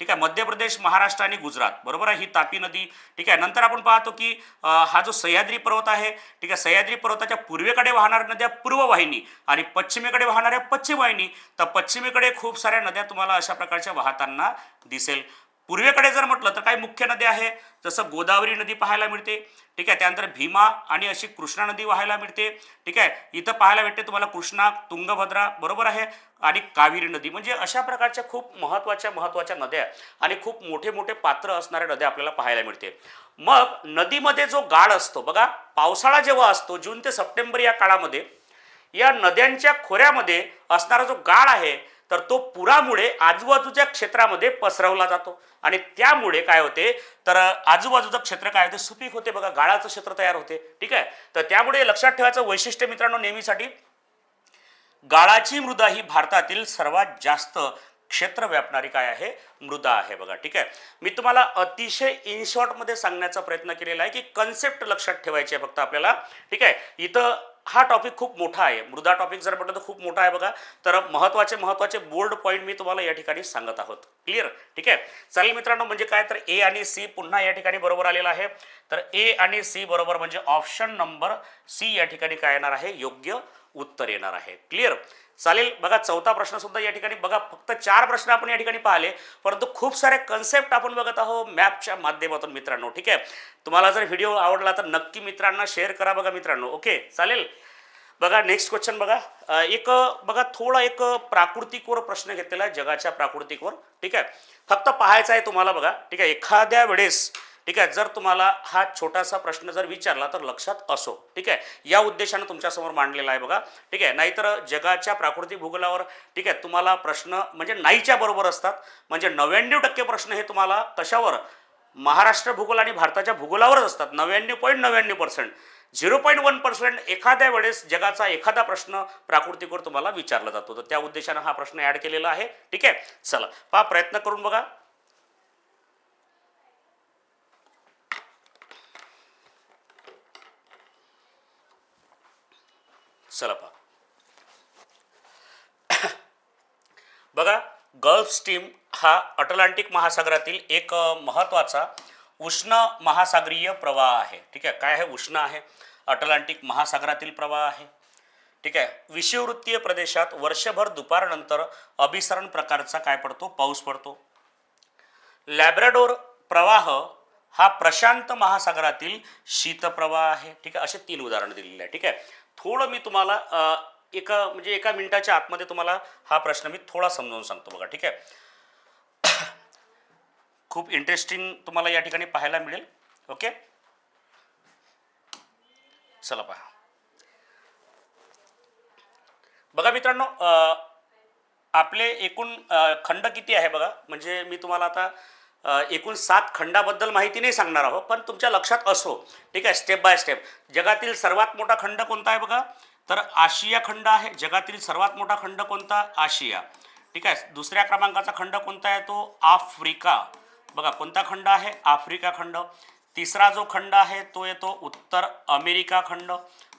Speaker 1: ठीक आहे, मध्य प्रदेश, महाराष्ट्र आणि गुजरात, बरोबर आहे, ही तापी नदी. ठीक आहे, नंतर आपण पाहतो की हा जो सह्याद्री पर्वत आहे, ठीक आहे, सह्याद्री पर्वताच्या पूर्वेकडे वाहणाऱ्या नद्या पूर्व वाहिनी आणि पश्चिमेकडे वाहणाऱ्या पश्चिम वाहिनी. तर पश्चिमेकडे खूप साऱ्या नद्या तुम्हाला अशा प्रकारच्या वाहताना दिसेल. पूर्वेकडे जर म्हटलं तर काही मुख्य नद्या आहे, जसं गोदावरी नदी पाहायला मिळते. ठीक आहे, त्यानंतर भीमा आणि अशी कृष्णा नदी वाहायला मिळते. ठीक आहे, इथं पाहायला भेटते तुम्हाला कृष्णा, तुंगभद्रा, बरोबर आहे, आणि कावेरी नदी. म्हणजे अशा प्रकारच्या खूप महत्त्वाच्या नद्या आणि खूप मोठे मोठे पात्र असणाऱ्या नद्या आपल्याला पाहायला मिळते. मग नदीमध्ये जो गाळ असतो बघा, पावसाळा जेव्हा असतो जून ते सप्टेंबर या काळामध्ये, या नद्यांच्या खोऱ्यामध्ये असणारा जो गाळ आहे तर तो पुरामुळे आजूबाजूच्या क्षेत्रामध्ये पसरवला जातो आणि त्यामुळे काय होते तर आजूबाजूचं क्षेत्र काय होते, सुपीक होते बघा, गाळाचं क्षेत्र तयार होते. ठीक आहे, तर त्यामुळे लक्षात ठेवायचं वैशिष्ट्य मित्रांनो नेहमीसाठी, गाळाची मृदा ही भारतातील सर्वात जास्त क्षेत्र व्यापणारी काय आहे, मृदा आहे बघा. ठीक आहे, मी तुम्हाला अतिशय इन शॉर्ट मध्ये सांगण्याचा प्रयत्न केलेला आहे की कन्सेप्ट लक्षात ठेवायची आहे फक्त आपल्याला. ठीक आहे, इथं हा टॉपिक खूप मोठा आहे, मृदा टॉपिक जर म्हटलं तर खूप मोठा आहे बघा. तर महत्त्वाचे बोल्ड पॉईंट मी तुम्हाला या ठिकाणी सांगत आहोत. क्लिअर? ठीक आहे, चालेल मित्रांनो. म्हणजे काय तर ए आणि सी पुन्हा या ठिकाणी बरोबर आलेला आहे. तर ए आणि सी बरोबर म्हणजे ऑप्शन नंबर सी या ठिकाणी काय येणार आहे, योग्य उत्तर येणार आहे. क्लिअर? चालेल. बघा चौथा प्रश्न सुद्धा या ठिकाणी बघा, फक्त 4 प्रश्न आपण या ठिकाणी पाहिले, परंतु खूप सारे कन्सेप्ट आपण बघत आहोत मॅपच्या माध्यमातून मित्रांनो. ठीक आहे, तुम्हाला जर व्हिडिओ आवडला तर नक्की मित्रांना शेअर करा बघा मित्रांनो. ओके, चालेल. बघा नेक्स्ट क्वेश्चन बघा, एक बघा थोडा एक प्राकृतिकवर प्रश्न घेतलेला आहे, जगाच्या प्राकृतिकवर. ठीक आहे, फक्त पाहायचं आहे तुम्हाला बघा. ठीक आहे, एखाद्या वेळेस ठीक आहे जर तुम्हाला हा छोटासा प्रश्न जर विचारला तर लक्षात असो. ठीक आहे, या उद्देशानं तुमच्यासमोर मांडलेला आहे बघा. ठीक आहे, नाहीतर जगाच्या प्राकृतिक भूगोलावर ठीक आहे तुम्हाला प्रश्न म्हणजे नाहीच्या बरोबर असतात. म्हणजे 99% प्रश्न हे तुम्हाला कशावर, महाराष्ट्र भूगोल आणि भारताच्या भूगोलावरच असतात. 99.99%. 0.1% एखाद्या वेळेस जगाचा एखादा प्रश्न प्राकृतिकवर तुम्हाला विचारला जातो. तर त्या उद्देशानं हा प्रश्न ॲड केलेला आहे. ठीक आहे, चला पहा, प्रयत्न करून बघा. चला पहा बघा, गल्फ स्ट्रीम हा अटलांटिक महासागरातील एक महत्त्वाचा उष्ण महासागरीय प्रवाह आहे. ठीक आहे, काय आहे, उष्ण आहे, अटलांटिक महासागरातील प्रवाह आहे. ठीक आहे, विषुववृत्तीय प्रदेशात वर्षभर दुपारनंतर अभिसरण प्रकारचा काय पडतो, पाऊस पडतो. लॅब्राडोर प्रवाह हा प्रशांत महासागरातील शीतप्रवाह आहे. ठीक आहे, असे 3 उदाहरणं दिलेली आहे. ठीक आहे, थोडं मी तुम्हाला एका मिनिटाच्या आतमध्ये तुम्हाला हा प्रश्न मी थोडा समजावून सांगतो बघा. ठीक आहे, खूप इंटरेस्टिंग तुम्हाला या ठिकाणी पाहायला मिळेल. ओके, चला पहा बघा मित्रांनो, आपले एकूण खंड किती आहे बघा. म्हणजे मी तुम्हाला आता एकूण 7 खंडाबद्दल माहिती नाही सांगणार आहोत, पण तुमच्या लक्षात असो. ठीक आहे, स्टेप बाय स्टेप. जगातील सर्वात मोठा खंड कोणता आहे बघा, तर आशिया खंड आहे. जगातील सर्वात मोठा खंड कोणता, आशिया. ठीक आहे, दुसऱ्या क्रमांकाचा खंड कोणता आहे, तो आफ्रिका. बघा कोणता खंड आहे, आफ्रिका खंड. तिसरा जो खंड आहे तो येतो उत्तर अमेरिका खंड,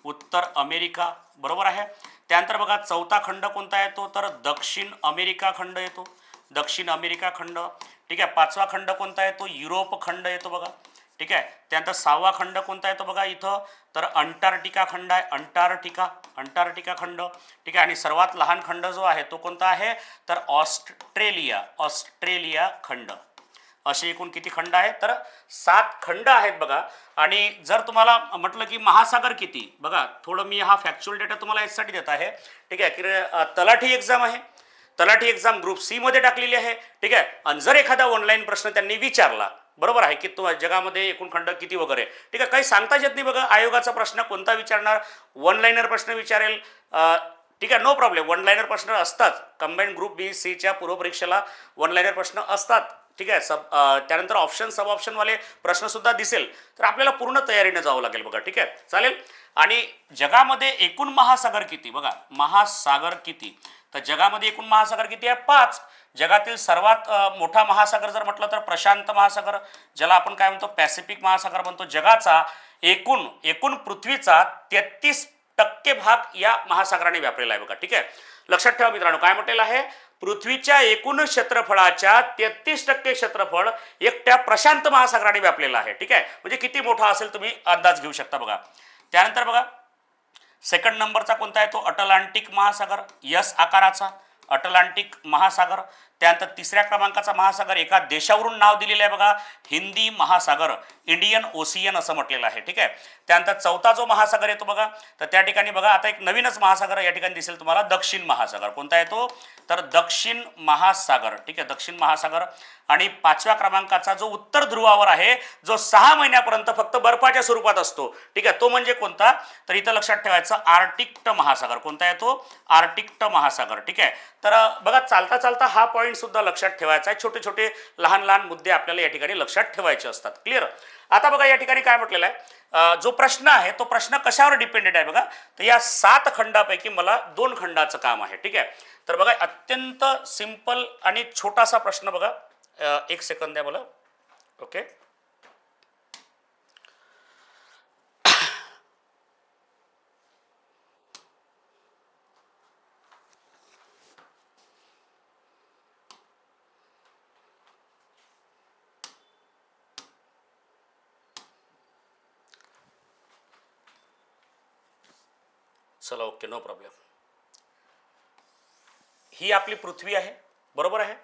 Speaker 1: उत्तर अमेरिका, बरोबर आहे. त्यानंतर बघा चौथा खंड कोणता येतो, तर दक्षिण अमेरिका खंड येतो, दक्षिण अमेरिका खंड. ठीक आहे, 5वा खंड कोणता येतो, युरोप खंड येतो बघा. ठीक आहे, त्यानंतर 6वा खंड कोणता येतो बघा इथं, तर अंटार्क्टिका खंड आहे, अंटार्क्टिका खंड. ठीक आहे, आणि सर्वात लहान खंड जो आहे तो कोणता आहे, तर ऑस्ट्रेलिया खंड. असे एकूण किती खंड आहेत, तर 7 खंड आहेत बघा. आणि जर तुम्हाला म्हटलं की महासागर किती, बघा थोडं मी हा फॅक्च्युअल डेटा तुम्हाला यासाठी देत आहे. ठीक आहे, की तलाठी एक्झाम आहे, तलाठी एक्झाम ग्रुप सी मध्ये टाकलेली आहे. ठीक आहे, आणि जर एखादा ऑनलाईन प्रश्न त्यांनी विचारला, बरोबर आहे, की जगामध्ये एकूण खंड किती वगैरे, ठीक आहे, काही सांगताच येत नाही बघा. आयोगाचा प्रश्न कोणता विचारणार, वन लाईनर प्रश्न विचारेल. ठीक आहे, नो प्रॉब्लेम, वन लाईनर प्रश्न असतात. कंबाईंड ग्रुप बी सीच्या पूर्वपरीक्षेला वन लाईनर प्रश्न असतात. ठीक आहे, त्यानंतर ऑप्शन सब ऑप्शनवाले प्रश्नसुद्धा दिसेल. तर आपल्याला पूर्ण तयारीने जावं लागेल बघा. ठीक आहे, चालेल. आणि जगामध्ये एकूण महासागर किती बघा, महासागर किती, तर जगामध्ये एकूण महासागर किती आहे, 5. जगातील सर्वात मोठा महासागर जर म्हटलं तर प्रशांत महासागर, ज्याला आपण काय म्हणतो, पॅसिफिक महासागर म्हणतो. जगाचा एकूण पृथ्वीचा 33% भाग या महासागराने व्यापलेला आहे बघा. ठीक आहे, लक्षात ठेवा मित्रांनो, काय म्हटलेलं आहे, पृथ्वीच्या एकूण क्षेत्रफळाच्या 33% क्षेत्रफळ एकट्या प्रशांत महासागराने व्यापलेलं आहे. ठीक आहे, म्हणजे किती मोठा असेल तुम्ही अंदाज घेऊ शकता बघा. त्यानंतर बघा सेकंड नंबरचा कोणता आहे तो अटलांटिक महासागर, यस आकाराचा अटलांटिक महासागर. त्यानंतर तिसऱ्या क्रमांकाचा महासागर एका देशावरून नाव दिलेलं आहे बघा, हिंदी महासागर, इंडियन ओशियन असं म्हटलेलं आहे. ठीक आहे. त्यानंतर चौथा जो महासागर येतो बघा, तर त्या ठिकाणी बघा आता एक नवीनच महासागर या ठिकाणी दिसेल तुम्हाला, दक्षिण महासागर. कोणता येतो तर दक्षिण महासागर. ठीक आहे, दक्षिण महासागर. आणि पाचव्या क्रमांकाचा जो उत्तर ध्रुवावर आहे, जो 6 महिन्यापर्यंत फक्त बर्फाच्या स्वरूपात असतो. ठीक आहे, तो म्हणजे कोणता तर इथं लक्षात ठेवायचं आर्टिक्ट महासागर. कोणता येतो आर्टिक्ट महासागर. ठीक आहे, तर बघा चालता चालता हा पॉईंट सुद्धा लक्षात ठेवायचा आहे. छोटे छोटे लहान लहान मुद्दे आपल्याला या ठिकाणी लक्षात ठेवायचे असतात. क्लिअर. आता बघा या ठिकाणी काय म्हटलेलं आहे, जो प्रश्न आहे तो प्रश्न कशावर डिपेंडेड आहे बघा, तर या 7 खंडापैकी मला 2 खंडाचं काम आहे. ठीक आहे, तर बघा अत्यंत सिंपल आणि छोटासा प्रश्न बघा. एक सेकंद द्या मला. ओके, चला ओके, नो प्रॉब्लेम. ही आपली पृथ्वी आहे, बरोबर आहे.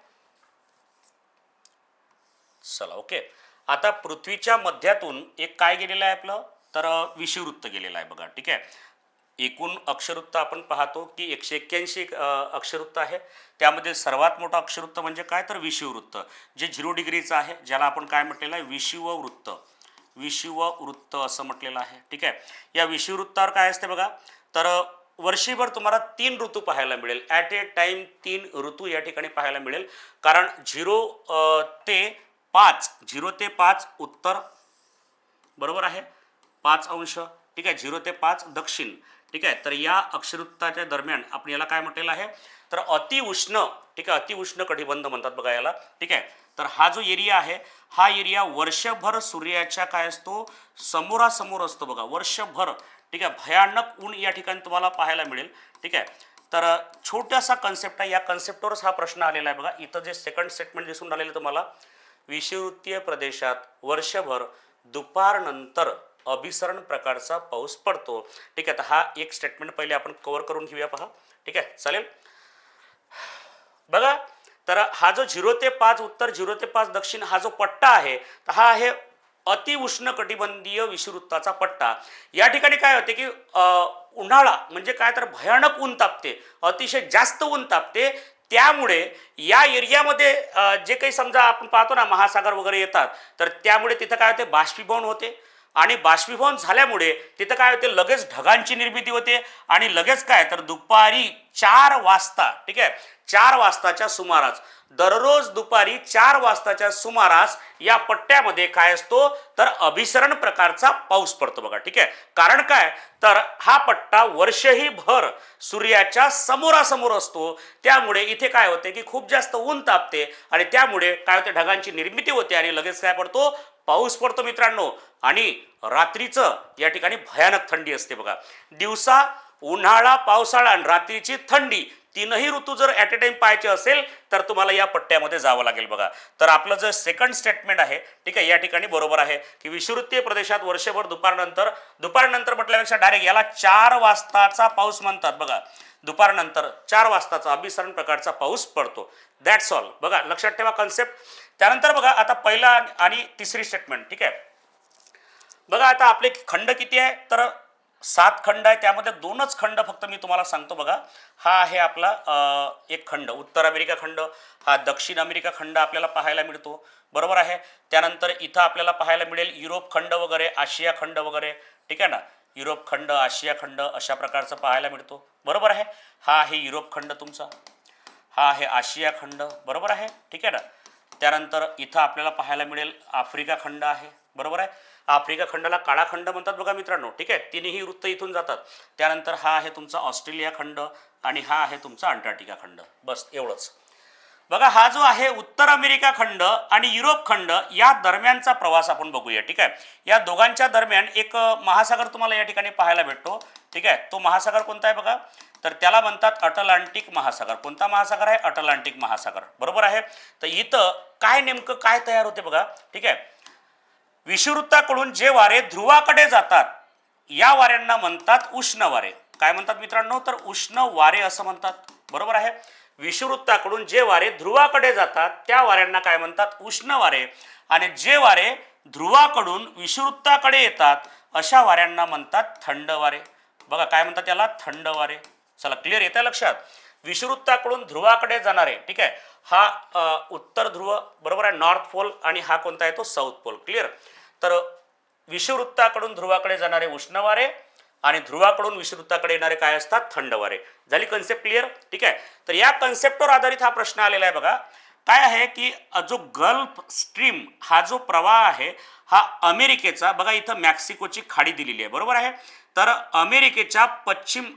Speaker 1: चला ओके, आता पृथ्वीच्या मध्यातून एक काय गेलेलं आहे आपलं तर विषुववृत्त गेलेलं आहे बघा. ठीक आहे, एकूण अक्षवृत्त आपण पाहतो की 181 अक्षवृत्त आहे. त्यामध्ये सर्वात मोठं अक्षवृत्त म्हणजे काय तर विषुववृत्त, जे 0 डिग्रीचं आहे, ज्याला आपण काय म्हटलेलं आहे विषुववृत्त. विषुववृत्त असं म्हटलेलं आहे. ठीक आहे, या विषुववृत्तावर काय असते बघा, तर वर्षभर तुम्हाला 3 ऋतू पाहायला मिळेल. ॲट ए टाइम 3 ऋतू या ठिकाणी पाहायला मिळेल. कारण 0 ते 5 उत्तर, बरोबर आहे, 5 अंश. ठीक आहे, 0 ते 5 दक्षिण. ठीक आहे, तर या अक्षवृत्ताच्या दरम्यान आपण याला काय म्हटलेलं आहे तर अतिउष्ण. ठीक आहे, अतिउष्ण कटिबंध म्हणतात बघा याला. ठीक आहे, तर हा जो एरिया आहे, हा एरिया वर्षभर सूर्याच्या काय असतो समोरासमोर असतो बघा, वर्षभर. ठीक आहे, भयानक ऊन या ठिकाणी तुम्हाला पाहायला मिळेल. ठीक आहे, तर छोटासा कन्सेप्ट आहे, या कन्सेप्टवरच हा प्रश्न आलेला आहे बघा. इथं जे सेकंड स्टेटमेंट दिसून राहिलेलं तुम्हाला, विषुववृत्तीय प्रदेशात वर्षभर दुपारनंतर अभिसरण प्रकारचा पाऊस पडतो. ठीक आहे, तर हा एक स्टेटमेंट पहिले आपण कव्हर करून घेऊया पहा. ठीक आहे, चालेल बघा. तर हा जो 0 ते 5 उत्तर, 0 ते 5 दक्षिण हा जो पट्टा आहे, तर हा आहे अतिउष्ण कटिबंधीय विषुववृत्ताचा पट्टा. या ठिकाणी काय होते की उन्हाळा म्हणजे काय तर भयानक ऊन तापते, अतिशय जास्त ऊन तापते. त्यामुळे या एरियामध्ये जे काही समजा आपण पाहतो ना महासागर वगैरे येतात, तर त्यामुळे तिथं काय होते बाष्पीभवन होते. आणि बाष्पीभवन झाल्यामुळे तिथं काय होते लगेच ढगांची निर्मिती होते. आणि लगेच काय तर दुपारी 4 वाजता, ठीक आहे, 4 वाजताच्या सुमारास, दररोज दुपारी 4 वाजताच्या सुमारास या पट्ट्यामध्ये काय असतो तर अभिसरण प्रकारचा पाऊस पडतो बघा. ठीक आहे, कारण काय तर हा पट्टा वर्षही भर सूर्याच्या समोरासमोर असतो. त्यामुळे इथे काय होते की खूप जास्त ऊन तापते आणि त्यामुळे काय होते ढगांची निर्मिती होते आणि लगेच काय पडतो पाऊस पडतो मित्रांनो. आणि रात्रीचं या ठिकाणी भयानक थंडी असते बघा. दिवसा उन्हाळा, पावसाळा आणि रात्रीची थंडी, तीनही ऋतू जर ॲट ए टाइम पाहायचे असेल तर तुम्हाला या पट्ट्यामध्ये जावं लागेल बघा. तर आपलं जे सेकंड स्टेटमेंट आहे, ठीक आहे, या ठिकाणी बरोबर आहे की विषुववृत्तीय प्रदेशात वर्षभर दुपारनंतर म्हटल्यापेक्षा डायरेक्ट याला 4 वाजताचा पाऊस म्हणतात बघा. दुपारनंतर 4 वाजताचा अभिसरण प्रकारचा पाऊस पडतो. दॅट्स ऑल बघा, लक्षात ठेवा कन्सेप्ट. त्यानंतर बघा आता पहिला आणि तिसरी स्टेटमेंट. ठीक आहे, बघा आता आपले खंड किती आहे तर 7 खंड आहे. त्यामध्ये 2च खंड फक्त मी तुम्हाला सांगतो बघा. हा आहे आपला एक खंड उत्तर अमेरिका खंड, हा दक्षिण अमेरिका खंड आपल्याला पाहायला मिळतो, बरोबर आहे. त्यानंतर इथं आपल्याला पाहायला मिळेल युरोप खंड वगैरे, आशिया खंड वगैरे. ठीक आहे ना, युरोप खंड, आशिया खंड अशा प्रकारचं पाहायला मिळतो, बरोबर आहे. हा आहे युरोप खंड तुमचा, हा आहे आशिया खंड, बरोबर आहे. ठीक आहे ना. त्यानंतर इथं आपल्याला पाहायला मिळेल आफ्रिका खंड आहे, बरोबर आहे. आफ्रिका खंडाला काळा खंड म्हणतात बघा मित्रांनो. ठीक आहे, तिन्ही वृत्त इथून जातात. त्यानंतर हा आहे तुमचा ऑस्ट्रेलिया खंड आणि हा आहे तुमचा अंटार्क्टिका खंड. बस एवढंच बघा. हा जो आहे उत्तर अमेरिका खंड आणि युरोप खंड या दरम्यानचा प्रवास आपण बघूया. ठीक आहे, या दोघांच्या दरम्यान एक महासागर तुम्हाला या ठिकाणी पाहायला भेटतो. ठीक आहे, तो महासागर कोणता आहे बघा, तर त्याला म्हणतात अटलांटिक महासागर. कोणता महासागर आहे? अटलांटिक महासागर. बरोबर आहे. तर इथं काय नेमकं काय तयार होते बघा. ठीक आहे, विषुववृत्ताकडून जे वारे ध्रुवाकडे जातात या वाऱ्यांना म्हणतात उष्ण वारे. काय म्हणतात मित्रांनो? तर उष्ण वारे असं म्हणतात. बरोबर आहे. विषुववृत्ताकडून जे वारे ध्रुवाकडे जातात त्या वाऱ्यांना काय म्हणतात? उष्ण वारे. आणि जे वारे ध्रुवाकडून विषुववृत्ताकडे येतात अशा वाऱ्यांना म्हणतात थंड वारे. बघा काय म्हणतात त्याला? थंड वारे. चला क्लिअर येतं लक्षात. विषुववृत्ताकडून ध्रुवाकडे जाणारे, ठीक आहे, हा उत्तर ध्रुव, बरोबर आहे, नॉर्थ पोल, आणि हा कोणता आहे? तो साऊथ पोल. क्लिअर. तर विषुववृत्ताकडून ध्रुवाकडे जाणारे उष्ण वारे आणि ध्रुवाकडून विषुववृत्ताकडे येणारे काय असतात? थंड वारे. झाली कन्सेप्ट क्लिअर? ठीक आहे. तर या कन्सेप्टवर आधारित हा प्रश्न आलेला आहे बघा. काय आहे की जो गल्फ स्ट्रीम हा जो प्रवाह आहे हा अमेरिकेचा, बघा इथं मेक्सिकोची खाडी दिलेली आहे. बरोबर आहे. तर अमेरिकेच्या पश्चिम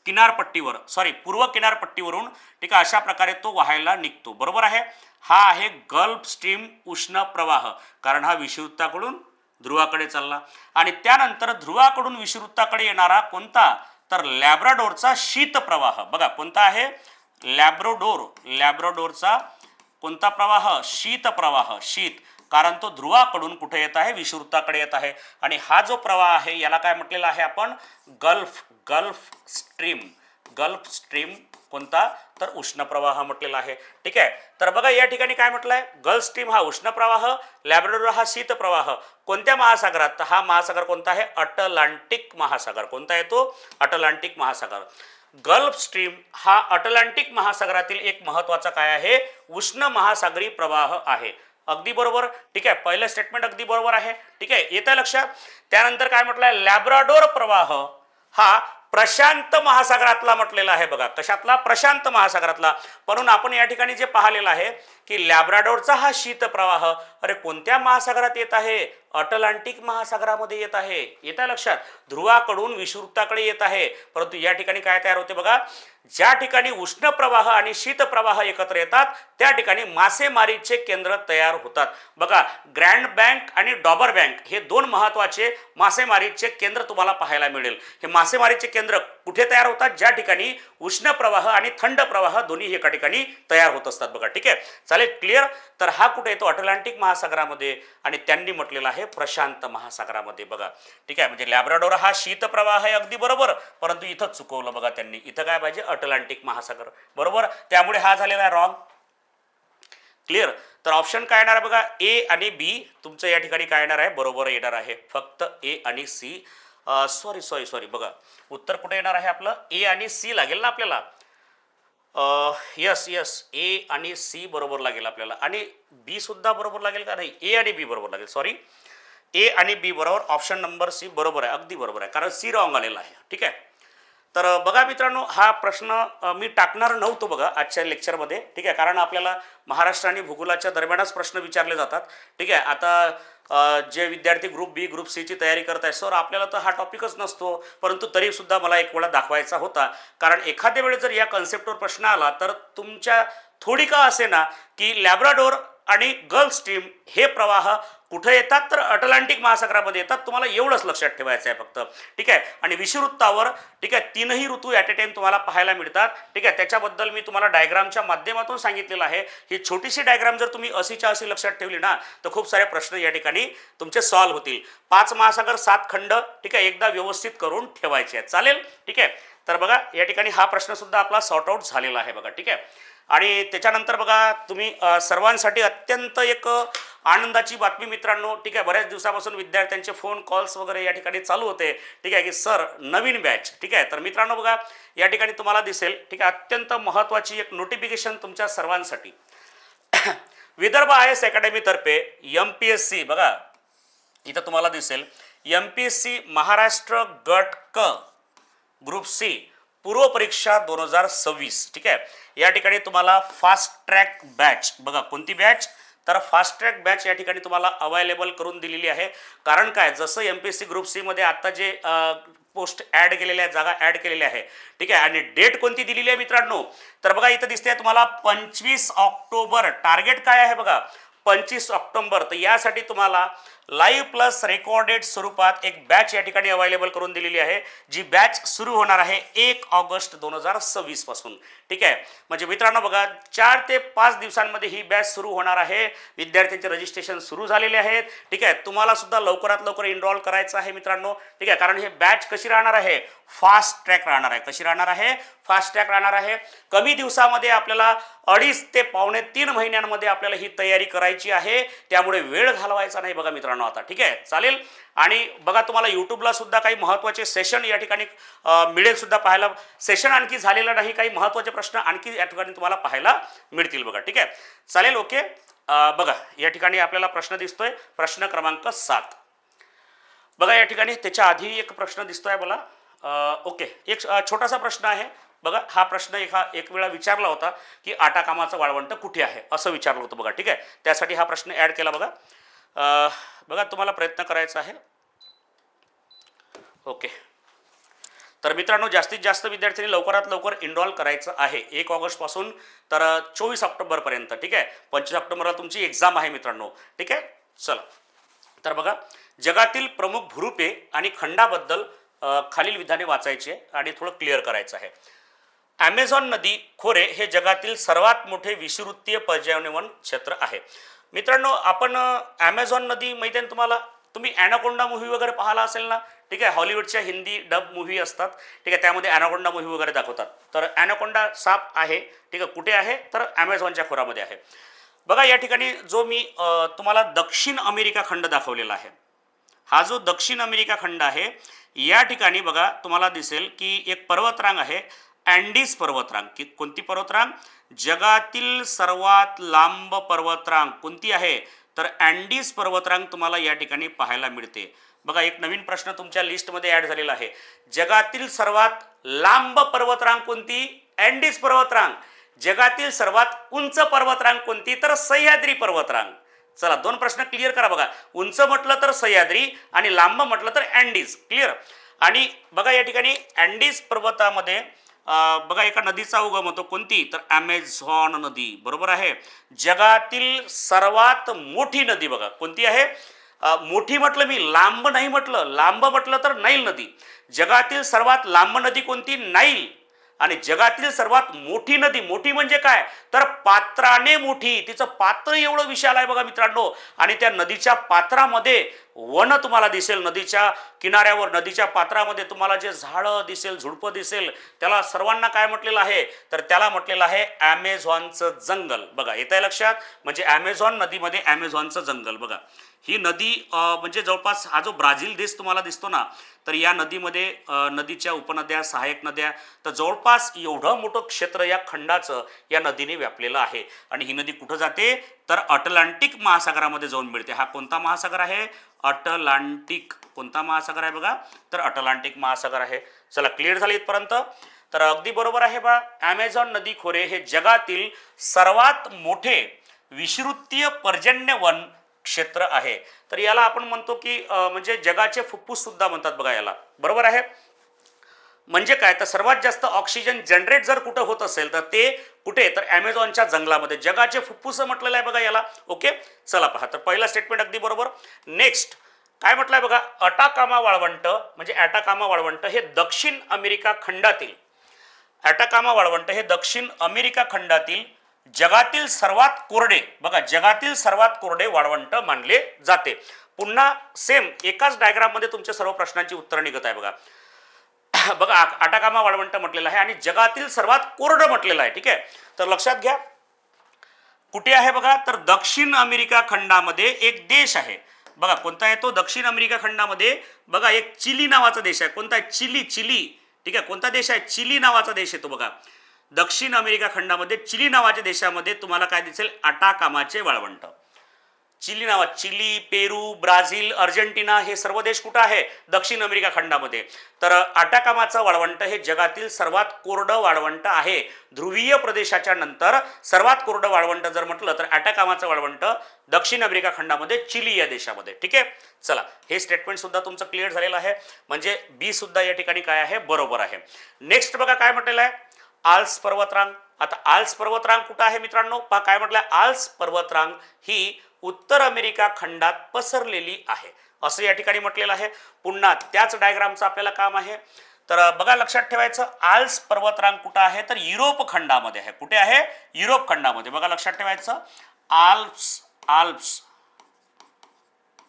Speaker 1: किनारपट्टीवर, पूर्व किनारपट्टीवरून, ठीक आहे, अशा प्रकारे तो वाहायला निघतो. बरोबर आहे. हा आहे गल्फ स्ट्रीम उष्ण प्रवाह, कारण हा विषुववृत्ताकडून ध्रुवाकडे चालला. आणि त्यानंतर ध्रुवाकडून विषुववृत्ताकडे येणारा कोणता? तर लॅब्राडोरचा शीत प्रवाह. बघा कोणता आहे? लॅब्राडोरचा कोणता प्रवाह? शीत प्रवाह. शीत, कारण तो ध्रुवाकडून कुठे येत आहे? विषुववृत्ताकडे येत आहे. आणि हा जो प्रवाह आहे याला काय म्हटलेला आहे आपण? गल्फ स्ट्रीम कोणता? तर उष्ण प्रवाह म्हटलेला आहे. ठीक आहे. तर बघा या ठिकाणी काय म्हटलंय? गल्फ स्ट्रीम हा उष्ण प्रवाह, लॅब्राडोर हा शीत प्रवाह. कोणत्या महासागरात? तर हा महासागर कोणता आहे? अटलांटिक महासागर. कोणता आहे तो? अटलांटिक महासागर. गल्फ स्ट्रीम हा अटलांटिक महासागरातील एक महत्वाचा काय आहे? उष्ण महासागरी प्रवाह आहे. अगदी बरोबर. ठीक आहे, पहिलं स्टेटमेंट अगदी बरोबर आहे. ठीक आहे, येतं लक्षात. त्यानंतर काय म्हटलंय? लॅब्राडोर प्रवाह हा प्रशांत महासागरातला म्हटलेला आहे. बघा कशातला? प्रशांत महासागरातला. म्हणून आपण या ठिकाणी जे पाहिलेलं आहे की लॅब्राडोरचा हा शीत प्रवाह, अरे कोणत्या महासागरात येत आहे? अटलांटिक महासागरामध्ये येत आहे. येतं लक्षात. ध्रुवाकडून विषुववृत्ताकडे येत आहे. परंतु या ठिकाणी काय तयार होते बघा? ज्या ठिकाणी उष्ण प्रवाह आणि शीत प्रवाह एकत्र येतात त्या ठिकाणी मासेमारीचे केंद्र तयार होतात. बघा ग्रँड बँक आणि डॉबर बँक हे दोन महत्वाचे मासेमारीचे केंद्र तुम्हाला पाहायला मिळेल. हे मासेमारीचे केंद्र कुठे तयार होतात? ज्या ठिकाणी उष्ण प्रवाह आणि थंड प्रवाह दोन्ही एका ठिकाणी तयार होत असतात. बघा ठीक आहे, चालेल क्लिअर. तर हा कुठे येतो? अटलांटिक महासागरामध्ये, आणि त्यांनी म्हटलेलं आहे प्रशांत महासागरामध्ये. बघा ठीक आहे, म्हणजे लॅब्राडोर हा शीत प्रवाह आहे, अगदी बरोबर, परंतु इथं चुकवलं बघा त्यांनी. इथं काय पाहिजे? अटलांटिक महासागर. बरोबर, त्यामुळे हा झालेला आहे रॉंग. क्लिअर. तर ऑप्शन काय येणार आहे बघा? ए आणि बी तुमचं या ठिकाणी काय येणार आहे? बरोबर येणार आहे. फक्त ए आणि सी, सॉरी बघा उत्तर कुठे येणार आहे आपलं? ए आणि सी लागेल ना आपल्याला. यस ए आणि सी बरोबर लागेल आपल्याला, आणि बी सुद्धा बरोबर लागेल का? नाही, ए आणि बी बरोबर लागेल. सॉरी, ए आणि बी बरोबर. ऑप्शन नंबर सी बरोबर आहे, अगदी बरोबर आहे, कारण सी रॉंग आलेला आहे. ठीक आहे. तर बघा मित्रांनो, हा प्रश्न मी टाकणार नव्हतो बघा आजच्या लेक्चरमध्ये. ठीक आहे, कारण आपल्याला महाराष्ट्र आणि भूगोलाच्या दरम्यानच प्रश्न विचारले जातात. ठीक आहे. आता जे विद्यार्थी ग्रुप बी ग्रुप सीची तयारी करत आहे, सर आपल्याला तर हा टॉपिकच नसतो, परंतु तरीसुद्धा मला एक वेळा दाखवायचा होता, कारण एखाद्या वेळेस जर या कन्सेप्टवर प्रश्न आला तर तुमच्या थोडी का असे ना की लॅब्राडोर आणि गल्फ स्ट्रीम हे प्रवाह कुठे येतात? तर अटलांटिक महासागरामध्ये येतात. तुम्हाला एवढंच लक्षात ठेवायचं आहे फक्त. ठीक आहे. आणि विषुववृत्तावर, ठीक आहे, तीनही ऋतू ॲट ए टाइम तुम्हाला पाहायला मिळतात. ठीक आहे, त्याच्याबद्दल मी तुम्हाला डायग्रामच्या माध्यमातून सांगितलेलं आहे. ही छोटीशी डायग्राम जर तुम्ही अशीच्या अशी लक्षात ठेवली ना तर खूप सारे प्रश्न या ठिकाणी तुमचे सॉल्व्ह होतील. 5 महासागर 7 खंड, ठीक आहे, एकदा व्यवस्थित करून ठेवायचे आहेत. चालेल. ठीक आहे. तर बघा या ठिकाणी हा प्रश्न सुद्धा आपला सॉर्ट आउट झालेला आहे बघा. ठीक आहे. आणि त्याच्यानंतर बघा तुम्ही सर्वांसाठी अत्यंत एक आनंदाची बातमी मित्रांनो. ठीक आहे, बऱ्याच दिवसापासून विद्यार्थ्यांचे फोन कॉल्स वगैरे या ठिकाणी चालू होते. ठीक आहे, की सर नवीन बॅच. ठीक आहे. तर मित्रांनो बघा या ठिकाणी तुम्हाला दिसेल, ठीक आहे, अत्यंत महत्त्वाची एक नोटिफिकेशन तुमच्या सर्वांसाठी. विदर्भ IAS अकॅडमीतर्फे MPSC, बघा इथं तुम्हाला दिसेल MPSC महाराष्ट्र गट क ग्रुप सी पूर्व परीक्षा 2026. ठीक आहे, या ठिकाणी तुम्हाला फास्ट ट्रॅक बॅच, बघा कोणती बॅच? तर फास्ट ट्रॅक बॅच या ठिकाणी तुम्हाला अवेलेबल करून दिलेली आहे. कारण काय, जसं MPSC ग्रुप सी मध्ये आता जे पोस्ट ॲड केलेल्या आहेत, जागा ॲड केलेल्या आहे. ठीक आहे, आणि डेट कोणती दिलेली आहे मित्रांनो? तर बघा इथं दिसते तुम्हाला 25 ऑक्टोबर. टार्गेट काय आहे बघा? 25 ऑक्टोबर. तर यासाठी तुम्हाला लाईव्ह प्लस रेकॉर्डेड स्वरूपात एक बॅच या ठिकाणी अवेलेबल करून दिलेली आहे, जी बॅच सुरू होणार आहे 1 ऑगस्ट 2026 पासून. ठीक आहे, म्हणजे मित्रांनो बघा 4 ते 5 दिवसांमध्ये ही बॅच सुरू होणार आहे. विद्यार्थ्यांचे रजिस्ट्रेशन सुरू झालेले आहेत. ठीक आहे, तुम्हाला सुद्धा लवकरात लवकर इनरोल करायचं आहे मित्रांनो. ठीक आहे, कारण हे बॅच कशी राहणार आहे, फास्ट ट्रॅक राहणार आहे. कशी राहणार आहे, फास्ट ट्रॅक राहणार आहे. कमी दिवसामध्ये आपल्याला 2.5 ते पावणे 3 महिन्यांमध्ये आपल्याला ही तयारी करायची आहे. त्यामुळे वेळ घालवायचा नाही बघा मित्रांनो आता. ठीक आहे, चालेल. आणि बघा तुम्हाला यूट्यूबला सुद्धा काही महत्त्वाचे सेशन या ठिकाणी मिळेल सुद्धा पाहायला. सेशन आणखी झालेलं नाही, काही महत्त्वाचे प्रश्न आणखी या ठिकाणी तुम्हाला पाहायला मिळतील बघा. ठीक आहे, चालेल. ओके, बघा या ठिकाणी आपल्याला प्रश्न दिसतोय, प्रश्न क्रमांक 7. बघा या ठिकाणी त्याच्या आधी एक प्रश्न दिसतोय मला. ओके, एक छोटासा प्रश्न आहे बघा. हा प्रश्न एक वेळा विचारला होता की आटाकामाचं वाळवंट कुठे आहे असं विचारलं होतं बघा. ठीक आहे, त्यासाठी हा प्रश्न ॲड केला बघा. बघा तुम्हाला प्रयत्न करायचा आहे. ओके, तर मित्रांनो जास्तीत जास्त विद्यार्थ्यांनी लवकरात लवकर इनरोल करायचं आहे 1 ऑगस्टपासून तर 24 ऑक्टोबरपर्यंत. ठीक आहे, 25 ऑक्टोबरला तुमची एक्झाम आहे मित्रांनो. ठीक आहे, चला. तर बघा जगातील प्रमुख भूरूपे आणि खंडाबद्दल खालील विधाने वाचायची आहे आणि थोडं क्लिअर करायचं आहे. ॲमेझॉन नदी खोरे हे जगातील सर्वात मोठे विषुववृत्तीय पर्यावरण क्षेत्र आहे. मित्रांनो आपण ॲमेझॉन नदी माहिती आहे ना तुम्हाला, तुम्ही ॲनाकोंडा मूव्ही वगैरे पाहिला असेल ना. ठीक आहे, हॉलिवूडच्या हिंदी डब मूव्ही असतात. ठीक आहे, त्यामध्ये ॲनाकोंडा मूव्ही वगैरे दाखवतात. तर ॲनाकोंडा साप आहे. ठीक आहे, कुठे आहे तर ॲमेझॉनच्या खोऱ्यामध्ये आहे. बघा या ठिकाणी जो मी तुम्हाला दक्षिण अमेरिका खंड दाखवलेला आहे, हा जो दक्षिण अमेरिका खंड आहे या ठिकाणी बघा तुम्हाला दिसेल की एक पर्वतरांग आहे, अँडीज पर्वतरांग. की कोणती पर्वतरांग, जगातील सर्वात लांब पर्वतरांग कोणती आहे तर अँडीज पर्वतरांग तुम्हाला या ठिकाणी पाहायला मिळते. बघा एक नवीन प्रश्न तुमच्या लिस्टमध्ये ॲड झालेला आहे. जगातील सर्वात लांब पर्वतरांग कोणती, अँडीज पर्वतरांग. जगातील सर्वात उंच पर्वतरांग कोणती तर सह्याद्री पर्वतरांग. चला 2 प्रश्न क्लिअर करा बघा. उंच म्हटलं तर सह्याद्री आणि लांब म्हटलं तर अँडीज. क्लिअर. आणि बघा या ठिकाणी अँडीज पर्वतामध्ये बघा एका नदीचा उगम होतो कोणती तर ॲमेझॉन नदी. बरोबर आहे. जगातील सर्वात मोठी नदी बघा कोणती आहे, मोठी म्हटलं मी, लांब नाही म्हटलं. लांब म्हटलं तर नाईल नदी. जगातील सर्वात लांब नदी कोणती, नाईल. आणि जगातील सर्वात मोठी नदी, मोठी म्हणजे काय तर पात्राने मोठी, तिचं पात्र एवढं विशाल आहे बघा मित्रांनो. आणि त्या नदीच्या पात्रामध्ये वन तुम्हाला दिसेल, नदीच्या किनाऱ्यावर नदीच्या पात्रामध्ये तुम्हाला जे झाडं दिसेल, झुडपं दिसेल, त्याला सर्वांना काय म्हटलेलं आहे तर त्याला म्हटलेलं आहे ॲमेझॉनचं जंगल. बघा येत आहे लक्षात, म्हणजे ॲमेझॉन नदीमध्ये ॲमेझॉनचं जंगल. बघा ही नदी म्हणजे जवळपास हा जो ब्राझील देश तुम्हाला दिसतो ना, तर या नदीमध्ये नदीच्या उपनद्या, सहाय्यक नद्या, तर जवळपास एवढं मोठं क्षेत्र या खंडाचं या नदीने व्यापलेलं आहे. आणि ही नदी कुठं जाते तर अटलांटिक महासागरामध्ये जाऊन मिळते. हा कोणता महासागर आहे, अटलांटिक. कोणता महासागर आहे बघा तर अटलांटिक महासागर आहे. चला क्लिअर झाले इथपर्यंत. तर अगदी बरोबर आहे बा, ॲमेझॉन नदी खोरे हे जगातील सर्वात मोठे विषुववृत्तीय पर्जन्यवन क्षेत्र आहे. तर याला आपण म्हणतो की म्हणजे जगाचे फुफ्फुस सुद्धा म्हणतात बघा याला. बरोबर आहे. म्हणजे काय तर सर्वात जास्त ऑक्सिजन जनरेट जर कुठं होत असेल तर ते कुठे तर ॲमेझॉनच्या जंगलामध्ये. जगाचे फुफ्फुस म्हटलेलं आहे बघा याला. ओके, चला पहा. तर पहिला स्टेटमेंट अगदी बरोबर. नेक्स्ट काय म्हटलंय बघा, अटाकामा वाळवंट म्हणजे ॲटाकामा वाळवंट हे दक्षिण अमेरिका खंडातील, ॲटाकामा वाळवंट हे दक्षिण अमेरिका खंडातील जगातील सर्वात कोरडे, बघा जगातील सर्वात कोरडे वाळवंट मानले जाते. पुन्हा सेम एकाच डायग्राम मध्ये तुमच्या सर्व प्रश्नांची उत्तरं निघत आहे बघा. बघा अटाकामा वाळवंट म्हटलेलं आहे आणि जगातील सर्वात कोरडं म्हटलेलं आहे. ठीक आहे, तर लक्षात घ्या कुठे आहे बघा तर दक्षिण अमेरिका खंडामध्ये एक देश आहे बघा. कोणता आहे तो, दक्षिण अमेरिका खंडामध्ये बघा एक चिली नावाचा देश आहे. कोणता आहे, चिली. चिली. ठीक आहे, कोणता देश आहे, चिली नावाचा देश आहे तो बघा. दक्षिण अमेरिका खंडामध्ये चिली नावाच्या देशामध्ये तुम्हाला काय दिसेल, अटाकामाचे वाळवंट. चिली नावा, चिली, पेरू, ब्राझील, अर्जेंटिना हे सर्व देश कुठं आहे दक्षिण अमेरिका खंडामध्ये. तर अटाकामाचं वाळवंट हे जगातील सर्वात कोरडं वाळवंट आहे. ध्रुवीय प्रदेशाच्या नंतर सर्वात कोरडं वाळवंट जर म्हटलं तर अटाकामाचं वाळवंट दक्षिण अमेरिका खंडामध्ये चिली या देशामध्ये. ठीक आहे, चला हे स्टेटमेंट सुद्धा तुमचं क्लिअर झालेलं आहे. म्हणजे बी सुद्धा या ठिकाणी काय आहे, बरोबर आहे. नेक्स्ट बघा काय म्हटलेलं आहे, आल्प्स पर्वतरांग. आता आल्प्स पर्वतरांग कुठं आहे मित्रांनो, पहा काय म्हटलंय, आल्प्स पर्वतरांग ही उत्तर अमेरिका खंडात पसरलेली आहे असं या ठिकाणी म्हटलेलं आहे. पुन्हा त्याच डायग्रामचं आपल्याला काम आहे. तर बघा लक्षात ठेवायचं, आल्प्स पर्वतरांग कुठं आहे तर युरोप खंडामध्ये आहे. कुठे आहे? युरोप खंडामध्ये. बघा लक्षात ठेवायचं, आल्प्स आल्प्स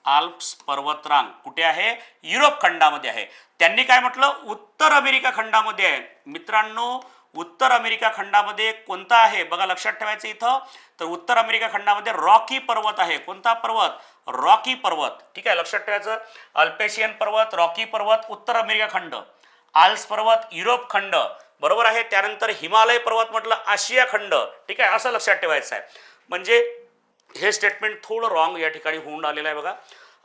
Speaker 1: आल्प्स पर्वतरांग कुठे आहे? युरोप खंडामध्ये आहे. त्यांनी काय म्हटलं? उत्तर अमेरिका खंडामध्ये आहे. मित्रांनो, उत्तर अमेरिका खंडामध्ये कोणता आहे? बघा लक्षात ठेवायचं इथं, तर उत्तर अमेरिका खंडामध्ये रॉकी पर्वत आहे. कोणता पर्वत? रॉकी पर्वत. ठीक आहे, लक्षात ठेवायचं. अल्पेशियन पर्वत, रॉकी पर्वत, उत्तर अमेरिका खंड. आल्प्स पर्वत युरोप खंड, बरोबर आहे. त्यानंतर हिमालय पर्वत म्हटलं आशिया खंड. ठीक आहे, असं लक्षात ठेवायचं आहे. म्हणजे हे स्टेटमेंट थोडं रॉंग या ठिकाणी होऊन आलेलं आहे. बघा,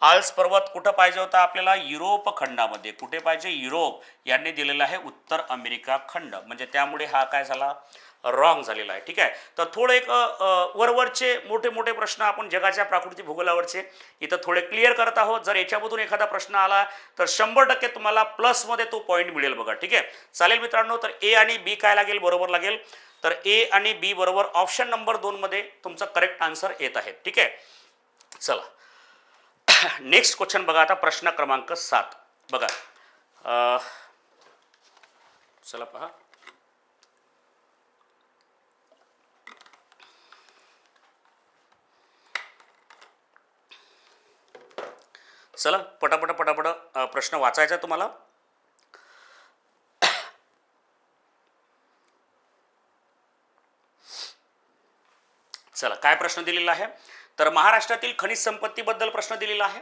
Speaker 1: आल्प्स पर्वत कुठं पाहिजे होता आपल्याला? युरोप खंडामध्ये. कुठे पाहिजे? युरोप. यांनी दिलेला आहे उत्तर अमेरिका खंड, म्हणजे त्यामुळे हा काय झाला? रॉंग झालेला आहे. ठीक आहे, तर थोडे एक वरवरचे मोठे मोठे प्रश्न आपण जगाच्या प्राकृतिक भूगोलावरचे इथं थोडे क्लिअर करत आहोत. जर याच्यामधून एखादा प्रश्न आला तर 100% तुम्हाला प्लसमध्ये तो पॉईंट मिळेल. बघा, ठीक आहे, चालेल मित्रांनो. तर ए आणि बी काय लागेल? बरोबर लागेल. तर ए आणि बी बरोबर ऑप्शन नंबर 2 मध्ये तुमचा करेक्ट आन्सर येत आहे. ठीक आहे, चला नेक्स्ट क्वेश्चन बघा. आता प्रश्न क्रमांक 7 बघा. चला पहा, चला पटापट पटापट प्रश्न वाचायचा आहे तुम्हाला. चला, काय प्रश्न दिलेला आहे तर महाराष्ट्रातील खनिज संपत्तीबद्दल प्रश्न दिलेला आहे.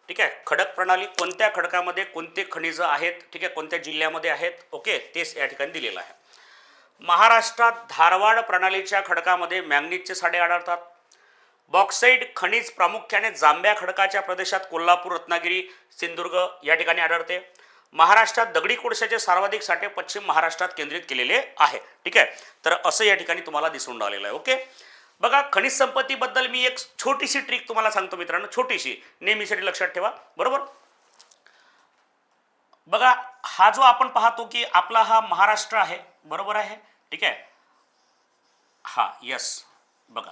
Speaker 1: ठीक आहे, खडक प्रणाली कोणत्या खडकामध्ये कोणते खनिज आहेत? ठीक आहे, कोणत्या जिल्ह्यामध्ये आहेत? ओके, तेच या ठिकाणी दिलेलं आहे. महाराष्ट्रात धारवाड प्रणालीच्या खडकामध्ये मॅंगनीजचे साठे आढळतात. बॉक्साईट खनिज प्रामुख्याने जांभ्या खडकाच्या प्रदेशात कोल्हापूर, रत्नागिरी, सिंधुदुर्ग या ठिकाणी आढळते. महाराष्ट्रात दगडी कोळशाचे सर्वाधिक साठे पश्चिम महाराष्ट्रात केंद्रित केलेले आहे. ठीक आहे, तर असं या ठिकाणी तुम्हाला दिसून राहिलेलं आहे. ओके, बघा, खनिज संपत्तीबद्दल मी एक छोटीशी ट्रिक तुम्हाला सांगतो मित्रांनो, छोटीशी, नेहमीसाठी लक्षात ठेवा. बरोबर, बघा, हा जो आपण पाहतो की आपला हा महाराष्ट्र आहे, बरोबर आहे. ठीक आहे, हा यस, बघा,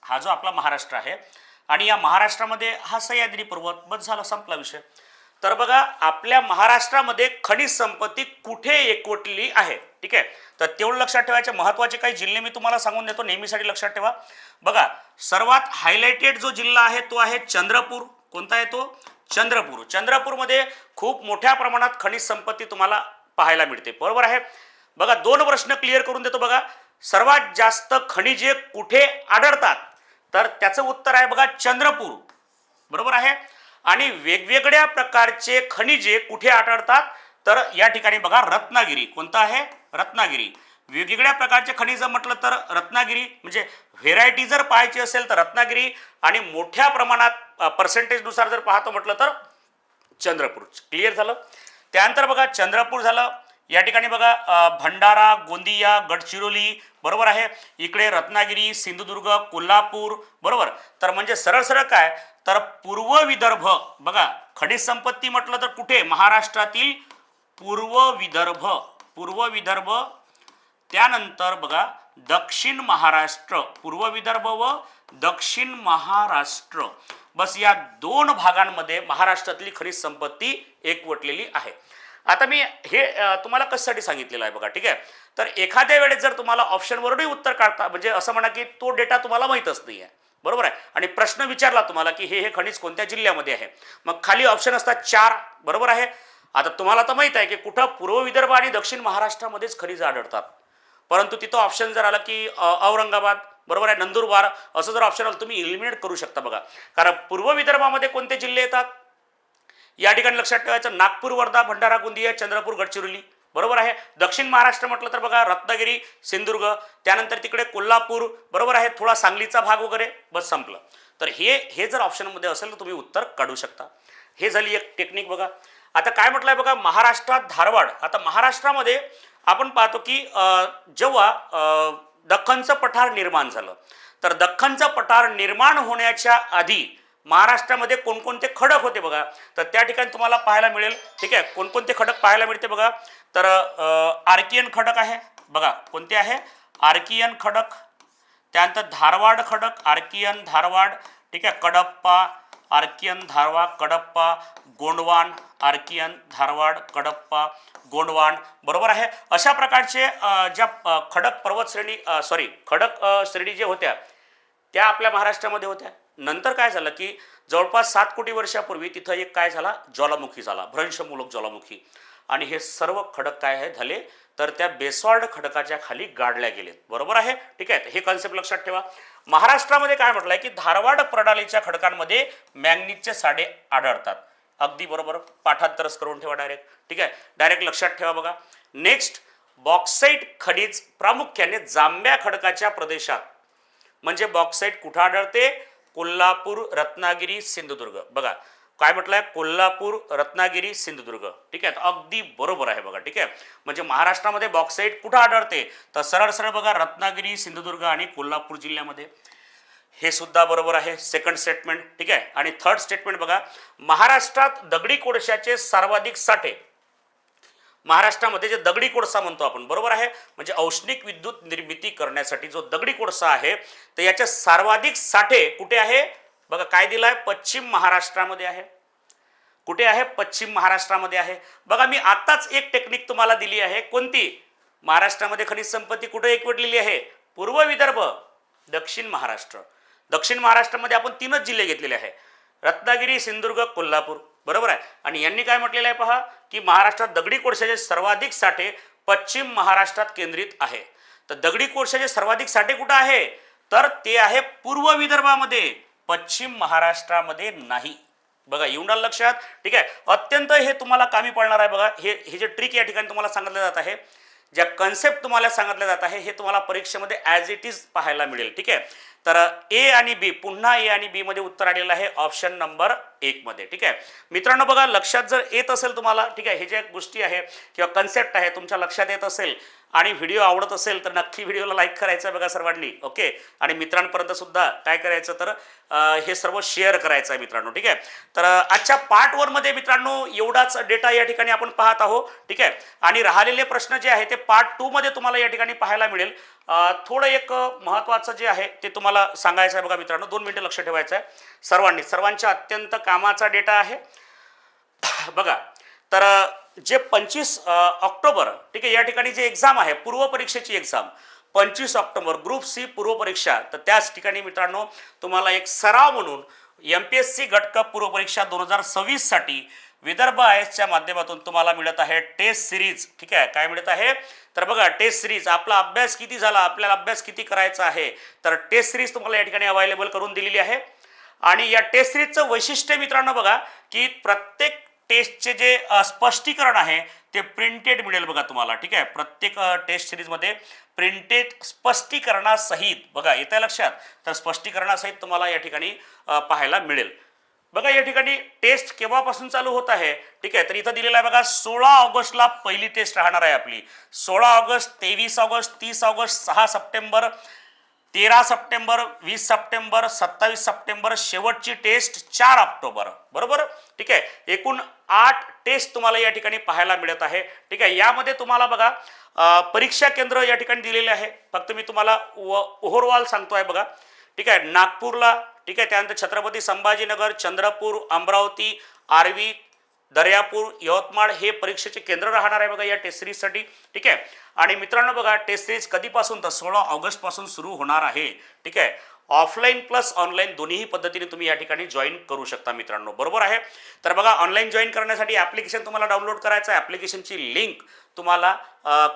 Speaker 1: हा जो आपला महाराष्ट्र आहे आणि या महाराष्ट्रामध्ये हा सह्याद्री पर्वत, बस झाला, संपला विषय. तर बघा, आपल्या महाराष्ट्रामध्ये खनिज संपत्ती कुठे एकवटलेली आहे? ठीक आहे, तर तेवढं लक्षात ठेवायचे. महत्त्वाचे काही जिल्हे मी तुम्हाला सांगून देतो, नेहमीसाठी लक्षात ठेवा. बघा, सर्वात हायलाइटेड जो जिल्हा आहे तो आहे चंद्रपूर. कोणता आहे तो? चंद्रपूर. चंद्रपूरमध्ये खूप मोठ्या प्रमाणात खनिज संपत्ती तुम्हाला पाहायला मिळते, बरोबर आहे. बघा, 2 प्रश्न क्लिअर करून देतो. बघा, सर्वात जास्त खनिजे कुठे आढळतात? तर त्याचं उत्तर आहे बघा चंद्रपूर, बरोबर आहे. आणि वेगवेगळ्या प्रकारचे खनिजे कुठे आढळतात? तर या ठिकाणी बघा रत्नागिरी. कोणता आहे? रत्नागिरी. वेगवेगळ्या प्रकारचे खनिज म्हटलं तर रत्नागिरी, म्हणजे व्हेरायटी जर पाहायची असेल तर रत्नागिरी, आणि मोठ्या प्रमाणात पर्सेंटेजनुसार जर पाहतो म्हटलं तर चंद्रपूर. क्लिअर झालं. त्यानंतर बघा चंद्रपूर झालं, या ठिकाणी बघा भंडारा, गोंदिया, गडचिरोली, बरोबर आहे. इकडे रत्नागिरी, सिंधुदुर्ग, कोल्हापूर, बरोबर. तर म्हणजे सरळ सरळ काय तर पूर्व विदर्भ. बघा, खनिज संपत्ती म्हटलं तर कुठे? महाराष्ट्रातील पूर्व विदर्भ, पूर्व विदर्भ. त्यानंतर बघा दक्षिण महाराष्ट्र, पूर्व विदर्भ व दक्षिण महाराष्ट्र, बस या 2 भागांमध्ये महाराष्ट्रातली खनिज संपत्ती एकवटलेली आहे. आता मी हे तुम्हाला कशासाठी सांगितलेलं आहे बघा. ठीक आहे, तर एखाद्या वेळेस जर तुम्हाला ऑप्शनवरूनही उत्तर काढता, म्हणजे असं म्हणा की तो डेटा तुम्हाला माहीतच नाही आहे, बरोबर आहे, आणि प्रश्न विचारला तुम्हाला की हे खनिज कोणत्या जिल्ह्यामध्ये आहे, मग खाली ऑप्शन असतात 4, बरोबर आहे. आता तुम्हाला तर माहीत आहे की कुठं पूर्व विदर्भ आणि दक्षिण महाराष्ट्रामध्येच खनिज आढळतात, परंतु तिथं ऑप्शन जर आला की औरंगाबाद, बरोबर आहे, नंदुरबार, असं जर ऑप्शन आलं तुम्ही इलिमिनेट करू शकता. बघा, कारण पूर्व विदर्भामध्ये कोणते जिल्हे येतात या ठिकाणी लक्षात ठेवायचं, नागपूर, वर्धा, भंडारा, गोंदिया, चंद्रपूर, गडचिरोली, बरोबर आहे. दक्षिण महाराष्ट्र म्हटलं तर बघा रत्नागिरी, सिंधुदुर्ग, त्यानंतर तिकडे कोल्हापूर, बरोबर आहे, थोडा सांगलीचा भाग वगैरे, बस संपलं. तर हे जर ऑप्शनमध्ये असेल तर तुम्ही उत्तर काढू शकता. हे झाली एक टेक्निक. बघा, आता काय म्हटलंय बघा, महाराष्ट्रात धारवाड. आता महाराष्ट्रामध्ये आपण पाहतो की जेव्हा दख्खनचं पठार निर्माण झालं, तर दख्खनचं पठार निर्माण होण्याच्या आधी महाराष्ट्रामध्ये कोणकोणते खडक होते बघा, तर त्या ठिकाणी तुम्हाला पाहायला मिळेल. ठीक आहे, कोणकोणते खडक पाहायला मिळते बघा, तर आर्कियन खडक आहे. बघा, कोणते आहे? आर्कियन खडक. त्यानंतर धारवाड खडक, आर्कियन, धारवाड. ठीक आहे, कडप्पा, आर्कियन, धारवाड, कडप्पा, गोंडवान, आर्कियन, धारवाड, कडप्पा, गोंडवान, बरोबर आहे. अशा प्रकारचे ज्या खडक पर्वत श्रेणी खडक श्रेणी जे होत्या त्या आपल्या महाराष्ट्रामध्ये होत्या. नंतर काय झालं की जवळपास 7 कोटी वर्षापूर्वी तिथं एक काय झाला, ज्वालामुखी झाला, भ्रंशमूलक ज्वालामुखी, आणि हे सर्व खडक काय आहे झाले तर त्या बेसॉल्ट खडकाच्या खाली गाडल्या गेलेत, बरोबर आहे. ठीक आहे, हे कॉन्सेप्ट लक्षात ठेवा. महाराष्ट्रामध्ये काय म्हटलंय की धारवाड प्रणालीच्या खडकांमध्ये मॅंगनीजचे साठे आढळतात. अगदी बरोबर, पाठांतरच करून ठेवा डायरेक्ट. ठीक आहे, डायरेक्ट लक्षात ठेवा. बघा नेक्स्ट, बॉक्साईट खनिज प्रामुख्याने जांभ्या खडकाच्या प्रदेशात, म्हणजे बॉक्साईट कुठं आढळते, कोल्हापूर, रत्नागिरी, सिंधुदुर्ग. बघा काय म्हटलंय, कोल्हापूर, रत्नागिरी, सिंधुदुर्ग. ठीक आहे, अगदी बरोबर आहे. बघा ठीक आहे, म्हणजे महाराष्ट्रामध्ये बॉक्साईट कुठं आढळते तर सरळ सरळ बघा रत्नागिरी, सिंधुदुर्ग आणि कोल्हापूर जिल्ह्यामध्ये. हे सुद्धा बरोबर आहे, सेकंड स्टेटमेंट. ठीक आहे, आणि थर्ड स्टेटमेंट बघा, महाराष्ट्रात दगडी कोळशाचे सर्वाधिक साठे, महाराष्ट्रामध्ये जे दगडी कोळसा म्हणतो आपण, बरोबर आहे, म्हणजे औष्णिक विद्युत निर्मिती करण्यासाठी जो दगडी कोळसा आहे तर याचे सर्वाधिक साठे कुठे आहे. बघा काय दिलाय, पश्चिम महाराष्ट्रामध्ये आहे. कुठे आहे, पश्चिम महाराष्ट्रामध्ये आहे. बघा मी आताच एक टेक्निक तुम्हाला दिली आहे, कोणती, महाराष्ट्रामध्ये खनिज संपत्ती कुठे एकवटलेली आहे, पूर्व विदर्भ, दक्षिण महाराष्ट्र. दक्षिण महाराष्ट्रामध्ये आपण 3च जिल्हे घेतलेले आहे, रत्नागिरी, सिंधुदुर्ग, कोल्हापूर, बरोबर आहे. आणि यांनी काय म्हटलेलं आहे पहा की महाराष्ट्रात दगडी कोळशाचे सर्वाधिक साठे पश्चिम महाराष्ट्रात केंद्रित आहे. तर दगडी कोळशाचे सर्वाधिक साठे कुठे आहे तर ते आहे पूर्व विदर्भामध्ये, पश्चिम महाराष्ट्रामध्ये नाही. बघा येऊन आलं लक्षात. ठीक आहे, अत्यंत हे तुम्हाला कामी पडणार आहे. बघा हे जे ट्रिक या ठिकाणी तुम्हाला सांगितलं जात आहे, ज्या कन्सेप्ट तुम्हाला सांगितलं जात आहे हे तुम्हाला परीक्षेमध्ये ॲज इट इज पाहायला मिळेल. ठीक आहे, तर ए आणि बी, पुन्हा ए आणि बी मध्ये उत्तर आलेलं आहे ऑप्शन नंबर 1 मध्ये. ठीक आहे मित्रांनो, बघा लक्षात जर येत असेल तुम्हाला, ठीक आहे, हे ज्या गोष्टी आहे किंवा कन्सेप्ट आहे तुमच्या लक्षात येत असेल आणि व्हिडिओ आवडत असेल तर नक्की व्हिडिओला लाईक करायचं आहे बघा सर्वांनी. ओके, आणि मित्रांपर्यंत सुद्धा काय करायचं तर हे सर्व शेअर करायचं आहे मित्रांनो. ठीक आहे, तर आजच्या पार्ट 1 मध्ये मित्रांनो एवढाच डेटा या ठिकाणी आपण पाहत आहोत. ठीक आहे, आणि राहिलेले प्रश्न जे आहे ते पार्ट 2 मध्ये तुम्हाला या ठिकाणी पाहायला मिळेल. थोडं एक महत्त्वाचं जे आहे ते तुम्हाला सांगायचं आहे बघा मित्रांनो, 2 मिनिटं लक्ष ठेवायचं आहे सर्वांच्या अत्यंत कामाचा डेटा आहे. बघा तर जे 25 ऑक्टोबर, ठीक आहे, या ठिकाणी जे एक्झाम आहे पूर्व परीक्षेची एक्झाम 25 ऑक्टोबर ग्रुप सी पूर्व परीक्षा, तर त्याच ठिकाणी मित्रांनो तुम्हाला एक सराव म्हणून MPSC गट क पूर्व परीक्षा 2026 साठी विदर्भ आयएसच्या माध्यमातून तुम्हाला मिळत आहे टेस्ट सिरीज. ठीक आहे, काय मिळत आहे तर बघा टेस्ट सिरीज, आपला अभ्यास किती झाला, आपल्याला अभ्यास किती करायचा आहे, तर टेस्ट सिरीज तुम्हाला या ठिकाणी अवेलेबल करून दिलेली आहे. आणि या टेस्ट सिरीजचं वैशिष्ट्य मित्रांनो बघा की प्रत्येक टेस्टचे जे स्पष्टीकरण आहे ते प्रिंटेड मिळेल बघा तुम्हाला. ठीक आहे, प्रत्येक टेस्ट सिरीजमध्ये प्रिंटेड स्पष्टीकरणासहित, बघा येत्या लक्षात, तर स्पष्टीकरणासहित तुम्हाला या ठिकाणी पाहायला मिळेल. बघा या ठिकाणी टेस्ट केव्हापासून चालू होत आहे. ठीक आहे, तर इथं दिलेलं आहे बघा 16 ऑगस्टला पहिली टेस्ट राहणार आहे आपली. 16 August, 23 August, 30 August, 6 September, 13 September, 20 September, 27 September, शेवटची टेस्ट 4 ऑक्टोबर. बरोबर. ठीक आहे, एकूण 8 टेस्ट तुम्हाला या ठिकाणी पाहायला मिळत आहे. ठीक आहे, यामध्ये तुम्हाला बघा परीक्षा केंद्र या ठिकाणी दिलेले आहे. फक्त मी तुम्हाला ओव्हरऑल सांगतोय बघा. ठीक आहे, नागपूरला, ठीक आहे, त्यानंतर छत्रपती संभाजीनगर, चंद्रपूर, अमरावती, आर्वी, दर्यापूर, यवतमाळ हे परीक्षेचे केंद्र राहणार आहे बघा या टेस्ट सिरीजसाठी. ठीक आहे, आणि मित्रांनो बघा टेस्ट सिरीज कधीपासून तर 16 ऑगस्ट पासून सुरू होणार आहे. ठीक आहे, ऑफलाईन प्लस ऑनलाईन दोन्ही पद्धतीने तुम्ही या ठिकाणी जॉईन करू शकता मित्रांनो. बरोबर आहे. तर बघा ऑनलाईन जॉईन करण्यासाठी ॲप्लिकेशन तुम्हाला डाउनलोड करायचं आहे. ॲप्लिकेशनची लिंक तुम्हाला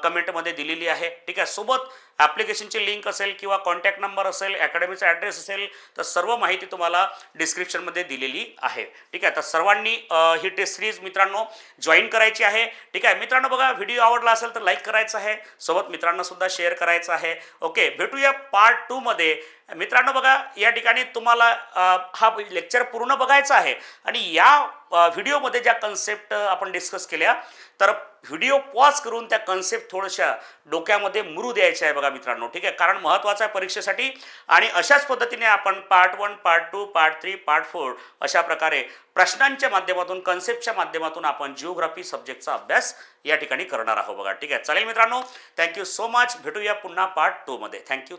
Speaker 1: कमेंटमध्ये दिलेली आहे. ठीक आहे, सोबत ॲप्लिकेशनची लिंक असेल किंवा कॉन्टॅक्ट नंबर असेल, अकॅडमीचा ॲड्रेस असेल, तर सर्व माहिती तुम्हाला डिस्क्रिप्शनमध्ये दिलेली आहे. ठीक आहे, तर सर्वांनी ही टेस्ट सिरीज मित्रांनो जॉईन करायची आहे. ठीक आहे मित्रांनो, बघा व्हिडिओ आवडला असेल तर लाईक करायचं आहे, सोबत मित्रांना सुद्धा शेअर करायचं आहे. ओके, भेटूया पार्ट 2 मध्ये मित्रांनो. बघा या ठिकाणी तुम्हाला हा लेक्चर पूर्ण बघायचा आहे आणि या व्हिडिओमध्ये ज्या कन्सेप्ट आपण डिस्कस केल्या तर व्हिडिओ पॉज करून त्या कन्सेप्ट थोड्याशा डोक्यामध्ये मुरू द्यायच्या आहे बघा मित्रांनो. ठीक आहे, कारण महत्त्वाचं आहे परीक्षेसाठी. आणि अशाच पद्धतीने आपण पार्ट 1, पार्ट 2, पार्ट 3, पार्ट 4 अशा प्रकारे प्रश्नांच्या माध्यमातून, कन्सेप्टच्या माध्यमातून आपण जिओग्राफी सब्जेक्टचा अभ्यास या ठिकाणी करणार आहोत बघा. ठीक आहे, चालेल मित्रांनो, थँक्यू सो मच. भेटूया पुन्हा पार्ट 2 मध्ये. थँक्यू.